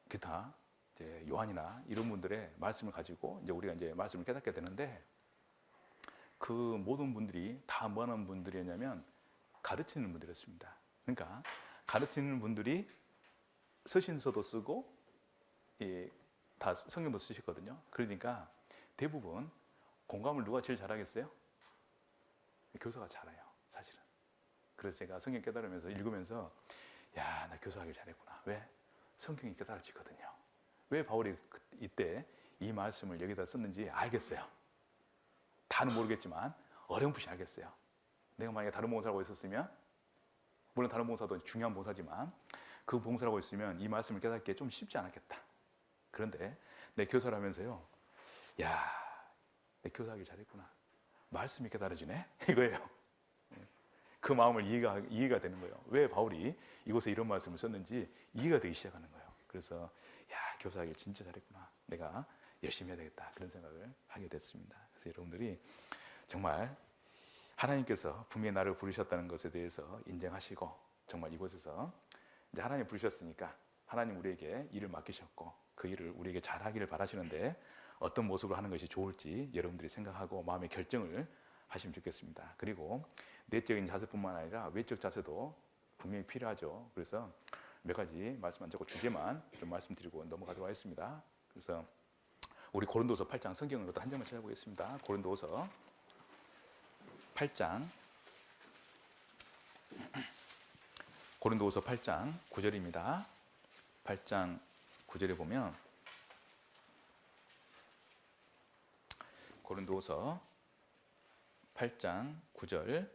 기타 이제 요한이나 이런 분들의 말씀을 가지고 이제 우리가 이제 말씀을 깨닫게 되는데 그 모든 분들이 다 뭐 하는 분들이었냐면 가르치는 분들이었습니다. 그러니까 가르치는 분들이 서신서도 쓰고 다 성경도 쓰셨거든요. 그러니까 대부분 공감을 누가 제일 잘하겠어요? 교사가 잘해요, 사실은. 그래서 제가 성경 깨달으면서 읽으면서 야, 나 교사하길 잘했구나. 왜? 성경이 깨달아지거든요. 왜 바울이 이때 이 말씀을 여기다 썼는지 알겠어요. 다는 모르겠지만 어렴풋이 알겠어요. 내가 만약에 다른 봉사를 하고 있었으면, 물론 다른 봉사도 중요한 봉사지만 그 봉사를 하고 있으면 이 말씀을 깨닫기 좀 쉽지 않았겠다. 그런데 내 교사를 하면서요, 야, 내 교사하길 잘했구나. 말씀이 깨달아지네? 이거예요. 그 마음을 이해가 되는 거예요. 왜 바울이 이곳에 이런 말씀을 썼는지 이해가 되기 시작하는 거예요. 그래서 야, 교사하기 진짜 잘했구나. 내가 열심히 해야 되겠다. 그런 생각을 하게 됐습니다. 그래서 여러분들이 정말 하나님께서 분명히 나를 부르셨다는 것에 대해서 인정하시고, 정말 이곳에서 이제 하나님 부르셨으니까 하나님 우리에게 일을 맡기셨고 그 일을 우리에게 잘하기를 바라시는데 어떤 모습으로 하는 것이 좋을지 여러분들이 생각하고 마음의 결정을 하시면 좋겠습니다. 그리고 내적인 자세뿐만 아니라 외적 자세도 분명히 필요하죠. 그래서 몇 가지 말씀 안 적고 주제만 좀 말씀드리고 넘어가도록 하겠습니다. 그래서 우리 고린도서 8장 성경으로도 한 장만 찾아보겠습니다. 고린도서 8장 9절입니다. 8장 9절에 보면 고린도서 8장 9절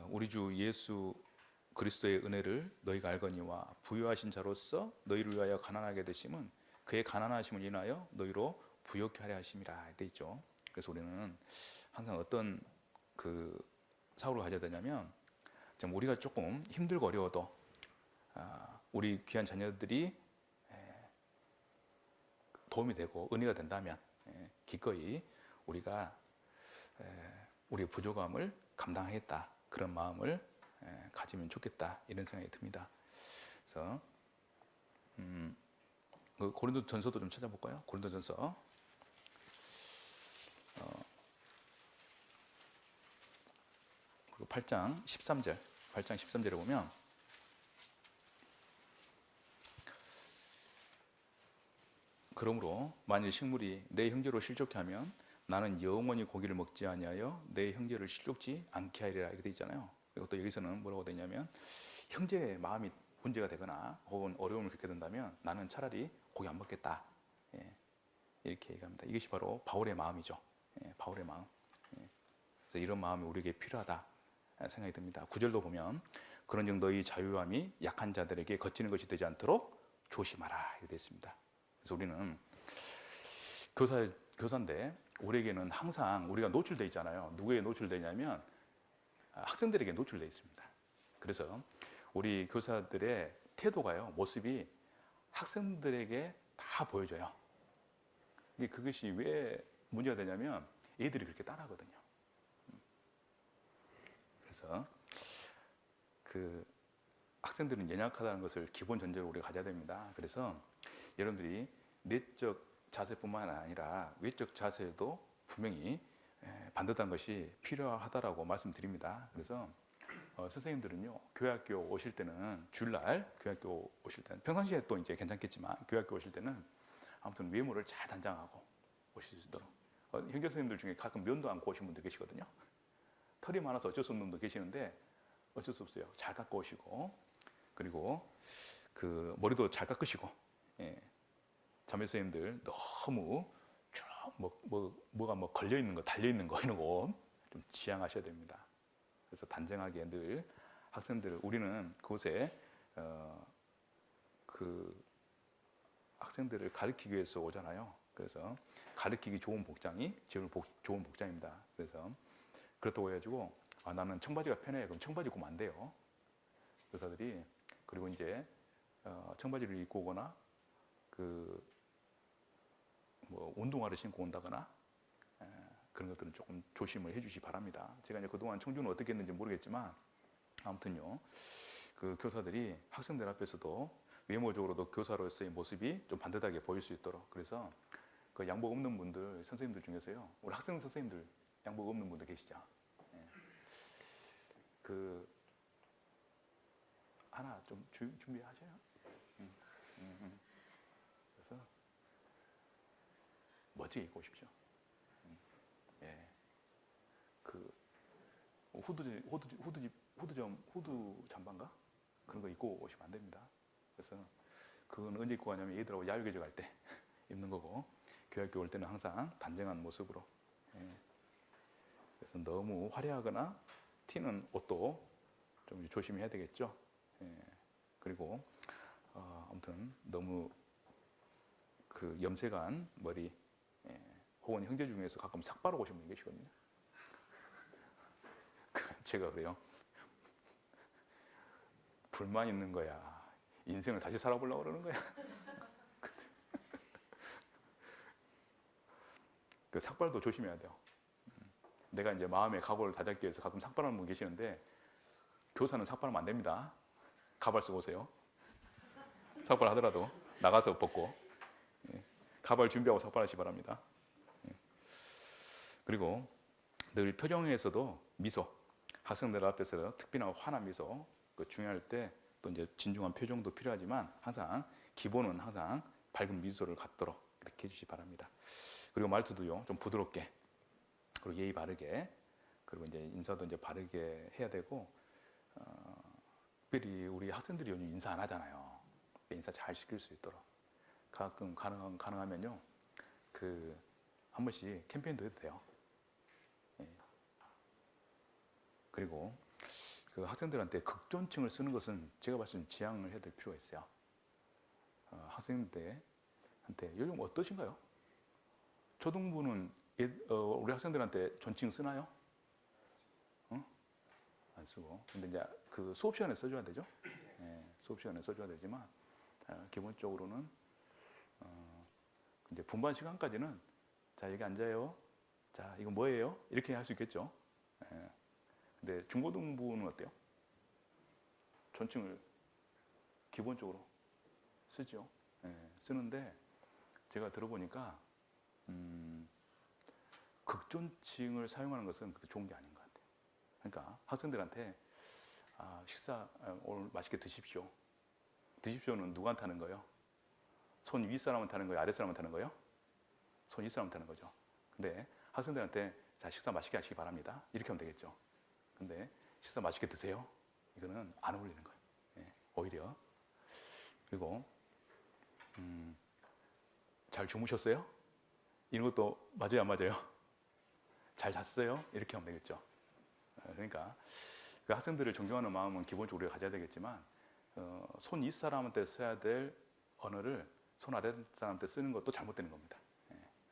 우리 주 예수 그리스도의 은혜를 너희가 알거니와 부유하신 자로서 너희를 위하여 가난하게 되심은 그의 가난하심을 인하여 너희로 부욕케 하려 하심이라 돼 있죠. 그래서 우리는 항상 어떤 그 사고를 가져야 되냐면, 좀 우리가 조금 힘들고 어려워도 우리 귀한 자녀들이 도움이 되고 은혜가 된다면 기꺼이 우리가 우리의 부족함을 감당하겠다, 그런 마음을 가지면 좋겠다, 이런 생각이 듭니다. 그래서 그 고린도전서도 좀 찾아볼까요? 고린도전서 8장 13절에 보면 그러므로 만일 식물이 내 형제로 실족케 하면 나는 영원히 고기를 먹지 아니하여 내 형제를 실족지 않게 하리라, 이렇게 되어 있잖아요. 그리고 또 여기서는 뭐라고 되냐면 형제의 마음이 문제가 되거나 혹은 어려움을 겪게 된다면 나는 차라리 고기 안 먹겠다, 이렇게 얘기합니다. 이것이 바로 바울의 마음이죠. 바울의 마음. 그래서 이런 마음이 우리에게 필요하다 생각이 듭니다. 9절도 보면 그런즉 너희 자유함이 약한 자들에게 거치는 것이 되지 않도록 조심하라, 이렇게 되어 있습니다. 그래서 우리는 교사인데 우리에게는 항상 우리가 노출되어 있잖아요. 누구에게 노출되냐면 학생들에게 노출되어 있습니다. 그래서 우리 교사들의 태도가요, 모습이 학생들에게 다 보여져요. 그것이 왜 문제가 되냐면 애들이 그렇게 따라하거든요. 그래서 그 학생들은 연약하다는 것을 기본 전제로 우리가 가져야 됩니다. 그래서 여러분들이 내적 자세뿐만 아니라 외적 자세도 분명히 반듯한 것이 필요하다라고 말씀드립니다. 그래서 선생님들은요, 교회학교 오실 때는 주일날 교회학교 오실 때는 평상시에 또 이제 괜찮겠지만 교회학교 오실 때는 아무튼 외모를 잘 단장하고 오실 수 있도록, 형제 선생님들 중에 가끔 면도 안 고우신 분들 계시거든요. 털이 많아서 어쩔 수 없는 분도 계시는데 어쩔 수 없어요. 잘 깎아 오시고, 그리고 그 머리도 잘 깎으시고, 자매 선생님들 너무 쭉 뭐가 걸려 있는 거, 달려 있는 거, 이런 거 좀 지양하셔야 됩니다. 그래서 단정하게 늘 학생들, 우리는 그곳에 그 학생들을 가르치기 위해서 오잖아요. 그래서 가르치기 좋은 복장이 제일 좋은 복장입니다. 그래서 그렇다고 해가지고 나는 청바지가 편해, 그럼 청바지 입으면 안 돼요. 교사들이. 그리고 이제 청바지를 입고 오거나 그 뭐 운동화를 신고 온다거나 그런 것들은 조금 조심을 해주시 바랍니다. 제가 이제 그동안 청주는 어떻게 했는지 모르겠지만 아무튼요, 그 교사들이 학생들 앞에서도 외모적으로도 교사로서의 모습이 좀 반듯하게 보일 수 있도록, 그래서 그 양복 없는 분들, 선생님들 중에서요, 우리 학생 선생님들 양복 없는 분들 계시죠? 그 하나 좀 준비하셔요. 그래서 멋지게 입고 오십시오. 그 후드 잠바인가 그런 거 입고 오시면 안 됩니다. 그래서 그건 언제 입고 가냐면 얘들하고 야유교제 갈 때 입는 거고, 교회학교 올 때는 항상 단정한 모습으로. 그래서 너무 화려하거나 튀는 옷도 좀 조심해야 되겠죠. 그리고 아무튼 너무 그 염색한 머리, 혹은 형제 중에서 가끔 삭 바르고 오신 분이 계시거든요. 제가 그래요. 불만 있는 거야. 인생을 다시 살아보려고 그러는 거야. 그 삭발도 조심해야 돼요. 내가 이제 마음의 각오를 다잡기 위해서 가끔 삭발하는 분 계시는데, 교사는 삭발하면 안 됩니다. 가발 쓰고 오세요. 삭발 하더라도 나가서 벗고, 가발 준비하고 삭발하시기 바랍니다. 그리고 늘 표정에서도 미소, 학생들 앞에서 특별한 환한 미소, 그 중요할 때 또 이제 진중한 표정도 필요하지만 항상 기본은 항상 밝은 미소를 갖도록 이렇게 해주시기 바랍니다. 그리고 말투도요 좀 부드럽게, 그리고 예의 바르게, 그리고 이제 인사도 이제 바르게 해야 되고, 특별히 우리 학생들이 요즘 인사 안 하잖아요. 인사 잘 시킬 수 있도록 가끔 가능하면요 그 한 번씩 캠페인도 해도 돼요. 그리고 그 학생들한테 극존칭을 쓰는 것은 제가 봤을 때 지양을 해야 될 필요가 있어요. 학생들한테 요즘 어떠신가요? 초등부는 우리 학생들한테 존칭 쓰나요? 안 쓰고. 근데 이제 그 수업 시간에 써줘야 되죠. 수업 시간에 써줘야 되지만 기본적으로는 이제 분반 시간까지는 자 여기 앉아요. 자 이거 뭐예요? 이렇게 할 수 있겠죠. 근데 중고등부는 어때요? 존칭을 기본적으로 쓰죠. 쓰는데 제가 들어보니까 극존칭을 사용하는 것은 그렇게 좋은 게 아닌 것 같아요. 그러니까 학생들한테 식사 오늘 맛있게 드십시오. 드십시오는 누구한테 하는 거예요? 손 윗사람한테 하는 거예요? 아랫사람한테 하는 거예요? 손 윗사람한테 하는 거죠. 근데 학생들한테 자 식사 맛있게 하시기 바랍니다. 이렇게 하면 되겠죠. 근데 식사 맛있게 드세요. 이거는 안 어울리는 거예요. 오히려. 그리고 잘 주무셨어요? 이런 것도 맞아요, 안 맞아요? 잘 잤어요? 이렇게 하면 되겠죠. 그러니까 그 학생들을 존경하는 마음은 기본적으로 우리가 가져야 되겠지만 손 윗사람한테 써야 될 언어를 손 아랫사람한테 쓰는 것도 잘못되는 겁니다.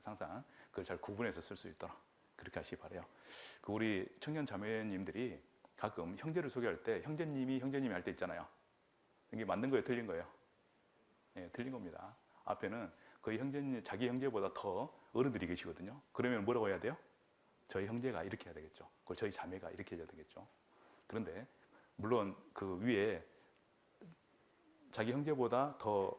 항상 그걸 잘 구분해서 쓸 수 있도록 그렇게 하시기 바라요. 그 우리 청년 자매님들이 가끔 형제를 소개할 때 형제님이 할 때 있잖아요. 이게 맞는 거예요, 틀린 거예요? 틀린 겁니다. 앞에는 거의 형제님, 자기 형제보다 더 어른들이 계시거든요. 그러면 뭐라고 해야 돼요? 저희 형제가 이렇게 해야 되겠죠. 그걸 저희 자매가 이렇게 해야 되겠죠. 그런데 물론 그 위에 자기 형제보다 더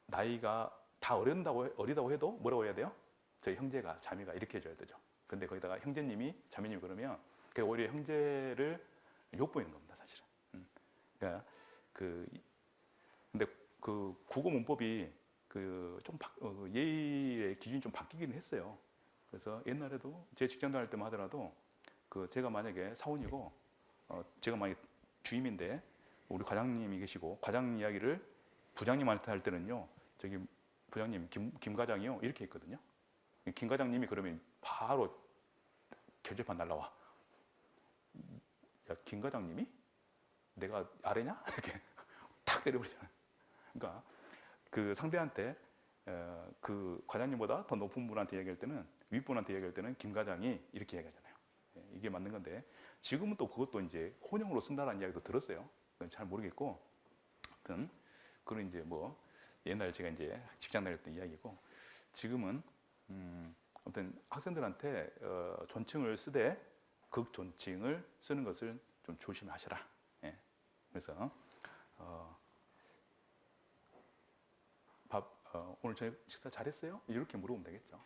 나이가 다 어리다고 해도 뭐라고 해야 돼요? 저희 형제가, 자매가 이렇게 해줘야 되죠. 근데 거기다가 형제님이, 자매님이 그러면 그게 오히려 형제를 욕보이는 겁니다, 사실은. 그러니까 근데 그 국어 문법이 좀 예의의 기준이 좀 바뀌기는 했어요. 그래서 옛날에도 제 직장 다닐 때만 하더라도 제가 만약에 사원이고 제가 만약에 주임인데 우리 과장님이 계시고 과장 이야기를 부장님한테 할 때는요, 저기 부장님 김 과장이요 이렇게 했거든요. 김 과장님이 그러면 바로 결제판 날라와. 야, 김 과장님이? 내가 아래냐? 이렇게 탁 때려버리잖아요. 그러니까 그 상대한테 그 과장님보다 더 높은 분한테 얘기할 때는, 윗분한테 얘기할 때는 김 과장이 이렇게 얘기하잖아요. 이게 맞는 건데 지금은 또 그것도 이제 혼용으로 쓴다는 이야기도 들었어요. 그건 잘 모르겠고, 하여튼 그건 이제 뭐 옛날에 제가 이제 직장 다닐 때 이야기고, 지금은 아무튼 학생들한테 존칭을 쓰되 극존칭을 쓰는 것을 좀 조심하셔라. 그래서 오늘 저녁 식사 잘했어요? 이렇게 물어보면 되겠죠.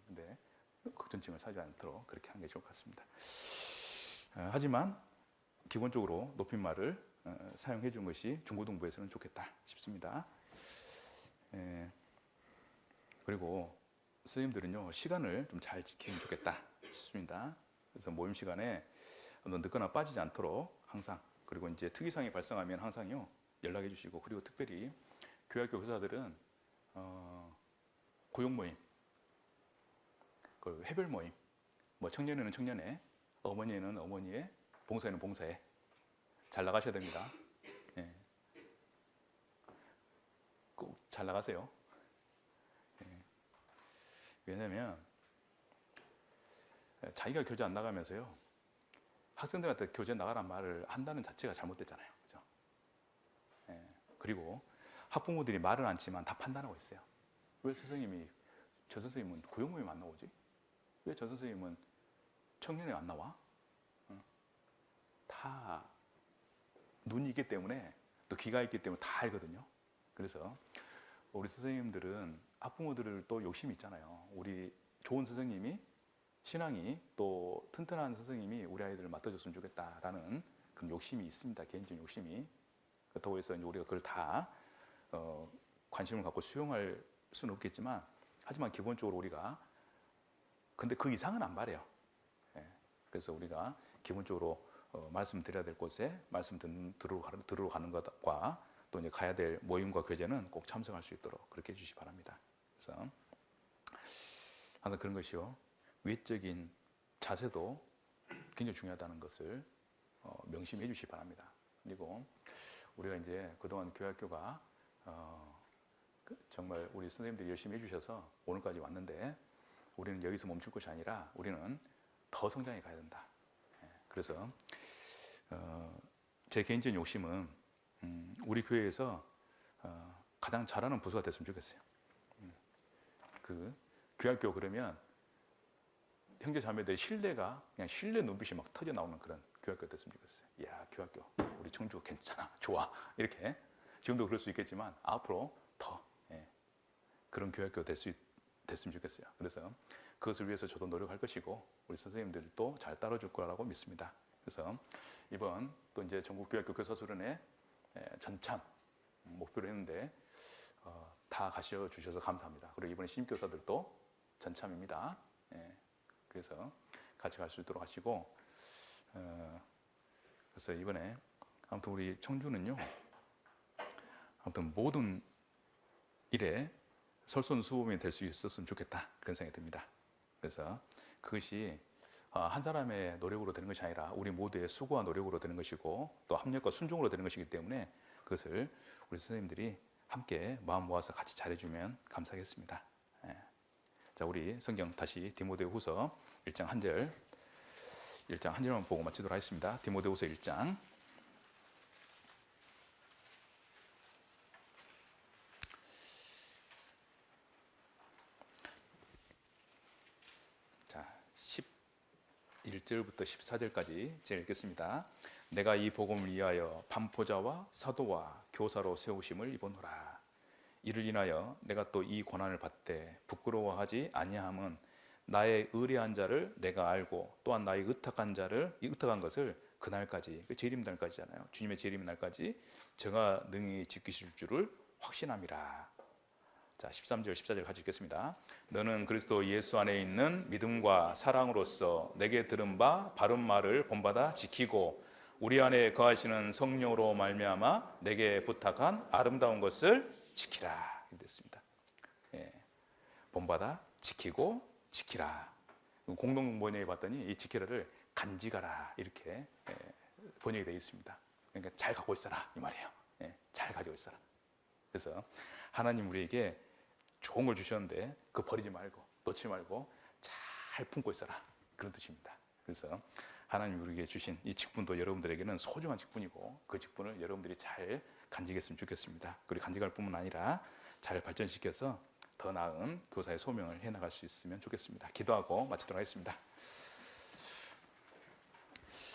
근데 극존칭을 사지 않도록 그렇게 하는 게 좋을 것 같습니다. 하지만 기본적으로 높임말을 사용해 준 것이 중고등부에서는 좋겠다 싶습니다. 그리고 선생님들은요, 시간을 좀 잘 지키면 좋겠다 싶습니다. 그래서 모임 시간에 늦거나 빠지지 않도록 항상, 그리고 이제 특이사항이 발생하면 항상요 연락해 주시고, 그리고 특별히 교회학교 교사들은 구역 모임, 그 회별 모임, 뭐 청년회는 청년회, 어머니는 어머니회, 봉사회는 봉사회 잘 나가셔야 됩니다. 꼭 잘 나가세요. 왜냐하면 자기가 교제 안 나가면서요, 학생들한테 교재 나가란 말을 한다는 자체가 잘못됐잖아요. 그죠? 예. 그리고 학부모들이 말은 않지만 다 판단하고 있어요. 왜 선생님이, 저 선생님은 구형모임 안 나오지? 왜 저 선생님은 청년회 안 나와? 다 눈이 있기 때문에, 또 귀가 있기 때문에 다 알거든요. 그래서 우리 선생님들은 학부모들을 또 욕심이 있잖아요. 우리 좋은 선생님이, 신앙이 또 튼튼한 선생님이 우리 아이들을 맡아줬으면 좋겠다라는 그런 욕심이 있습니다. 개인적인 욕심이. 그렇다고 해서 이제 우리가 그걸 다 관심을 갖고 수용할 수는 없겠지만, 하지만 기본적으로 우리가, 근데 그 이상은 안 바래요. 예. 그래서 우리가 기본적으로 말씀드려야 될 곳에 말씀 들으러 가는 것과 또 이제 가야 될 모임과 교제는 꼭 참석할 수 있도록 그렇게 해주시기 바랍니다. 그래서 항상 그런 것이요, 외적인 자세도 굉장히 중요하다는 것을 명심해 주시기 바랍니다. 그리고 우리가 이제 그동안 교회학교가 정말 우리 선생님들이 열심히 해주셔서 오늘까지 왔는데, 우리는 여기서 멈출 것이 아니라 우리는 더 성장해 가야 된다. 그래서 제 개인적인 욕심은 우리 교회에서 가장 잘하는 부서가 됐으면 좋겠어요. 그 교회학교 그러면 형제 자매들의 신뢰가 그냥 신뢰 눈빛이 막 터져 나오는 그런 교회학교 됐으면 좋겠어요. 야, 교회학교 우리 청주 괜찮아, 좋아, 이렇게. 지금도 그럴 수 있겠지만 앞으로 더 그런 교회학교 됐으면 좋겠어요. 그래서 그것을 위해서 저도 노력할 것이고 우리 선생님들도 잘 따라줄 거라고 믿습니다. 그래서 이번 또 이제 전국교회학교 교사수련회 전참 목표로 했는데 다 가셔 주셔서 감사합니다. 그리고 이번에 신입교사들도 전참입니다. 그래서 같이 갈 수 있도록 하시고, 그래서 이번에 아무튼 우리 청주는요, 아무튼 모든 일에 솔선수범이 될 수 있었으면 좋겠다, 그런 생각이 듭니다. 그래서 그것이 한 사람의 노력으로 되는 것이 아니라 우리 모두의 수고와 노력으로 되는 것이고 또 합력과 순종으로 되는 것이기 때문에 그것을 우리 선생님들이 함께 마음 모아서 같이 잘해주면 감사하겠습니다. 자, 우리 성경 다시 디모데후서 1장 한 절만 보고 마치도록 하겠습니다. 디모데후서 1장. 자, 11절부터 14절까지 제가 읽겠습니다. 내가 이 복음을 위하여 반포자와 사도와 교사로 세우심을 입었노라. 이를 인하여 내가 또 이 고난을 받되 부끄러워하지 아니함은 나의 의뢰한 자를 내가 알고 또한 나의 의탁한 것을 그날까지, 그 재림 날까지잖아요. 주님의 재림 날까지 저가 능히 지키실 줄을 확신함이라. 자, 13절 14절 같이 읽겠습니다. 너는 그리스도 예수 안에 있는 믿음과 사랑으로서 내게 들은 바 바른 말을 본받아 지키고 우리 안에 거하시는 성령으로 말미암아 내게 부탁한 아름다운 것을 지키라. 이랬습니다. 본받아 지키고 지키라. 공동 번역에 봤더니 이 지키라를 간직하라 이렇게 번역이 되어 있습니다. 그러니까 잘 갖고 있어라 이 말이에요. 잘 가지고 있어라. 그래서 하나님 우리에게 좋은 걸 주셨는데 그거 버리지 말고 놓지 말고 잘 품고 있어라, 그런 뜻입니다. 그래서 하나님 우리에게 주신 이 직분도 여러분들에게는 소중한 직분이고 그 직분을 여러분들이 잘 간직했으면 좋겠습니다. 그리고 간직할 뿐만 아니라 잘 발전시켜서 더 나은 교사의 소명을 해나갈 수 있으면 좋겠습니다. 기도하고 마치도록 하겠습니다.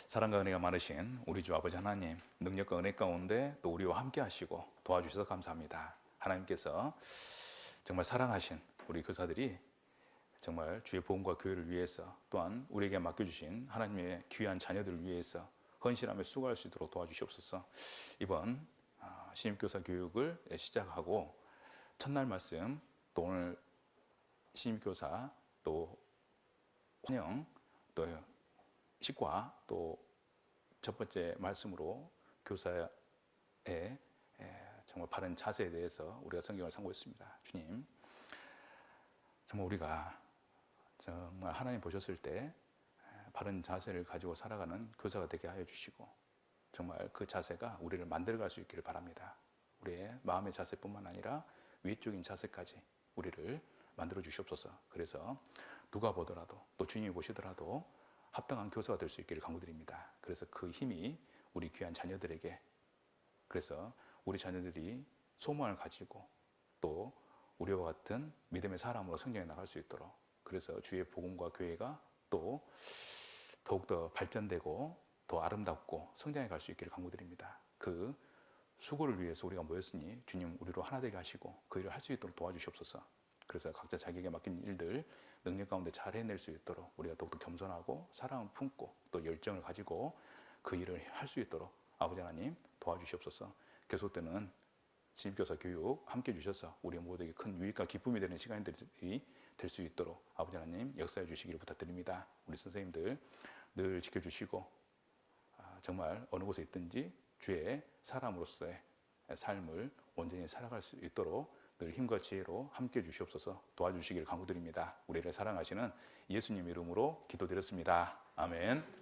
사랑과 은혜가 많으신 우리 주 아버지 하나님, 능력과 은혜 가운데 또 우리와 함께 하시고 도와주셔서 감사합니다. 하나님께서 정말 사랑하신 우리 교사들이 정말 주의 복음과 교회를 위해서 또한 우리에게 맡겨주신 하나님의 귀한 자녀들을 위해서 헌신하며 수고할 수 있도록 도와주시옵소서. 이번 신입교사 교육을 시작하고 첫날 말씀, 또 오늘 신입교사, 또 환영, 또 식과, 또 첫 번째 말씀으로 교사의 정말 바른 자세에 대해서 우리가 성경을 상고했습니다. 주님, 정말 우리가 정말 하나님 보셨을 때 바른 자세를 가지고 살아가는 교사가 되게 하여 주시고 정말 그 자세가 우리를 만들어갈 수 있기를 바랍니다. 우리의 마음의 자세뿐만 아니라 외적인 자세까지 우리를 만들어 주시옵소서. 그래서 누가 보더라도 또 주님이 보시더라도 합당한 교사가 될 수 있기를 간구드립니다. 그래서 그 힘이 우리 귀한 자녀들에게, 그래서 우리 자녀들이 소망을 가지고 또 우리와 같은 믿음의 사람으로 성장해 나갈 수 있도록, 그래서 주의 복음과 교회가 또 더욱더 발전되고 더 아름답고 성장해 갈 수 있기를 간구드립니다. 그 수고를 위해서 우리가 모였으니 주님 우리로 하나 되게 하시고 그 일을 할 수 있도록 도와주시옵소서. 그래서 각자 자기에게 맡긴 일들 능력 가운데 잘 해낼 수 있도록 우리가 더욱더 겸손하고 사랑을 품고 또 열정을 가지고 그 일을 할 수 있도록 아버지 하나님 도와주시옵소서. 계속되는 신입교사 교육 함께 주셔서 우리 모두에게 큰 유익과 기쁨이 되는 시간들이 될 수 있도록 아버지 하나님 역사해 주시기를 부탁드립니다. 우리 선생님들 늘 지켜주시고 정말 어느 곳에 있든지 주의 사람으로서의 삶을 온전히 살아갈 수 있도록 늘 힘과 지혜로 함께 주시옵소서. 도와주시기를 간구드립니다. 우리를 사랑하시는 예수님 이름으로 기도드렸습니다. 아멘.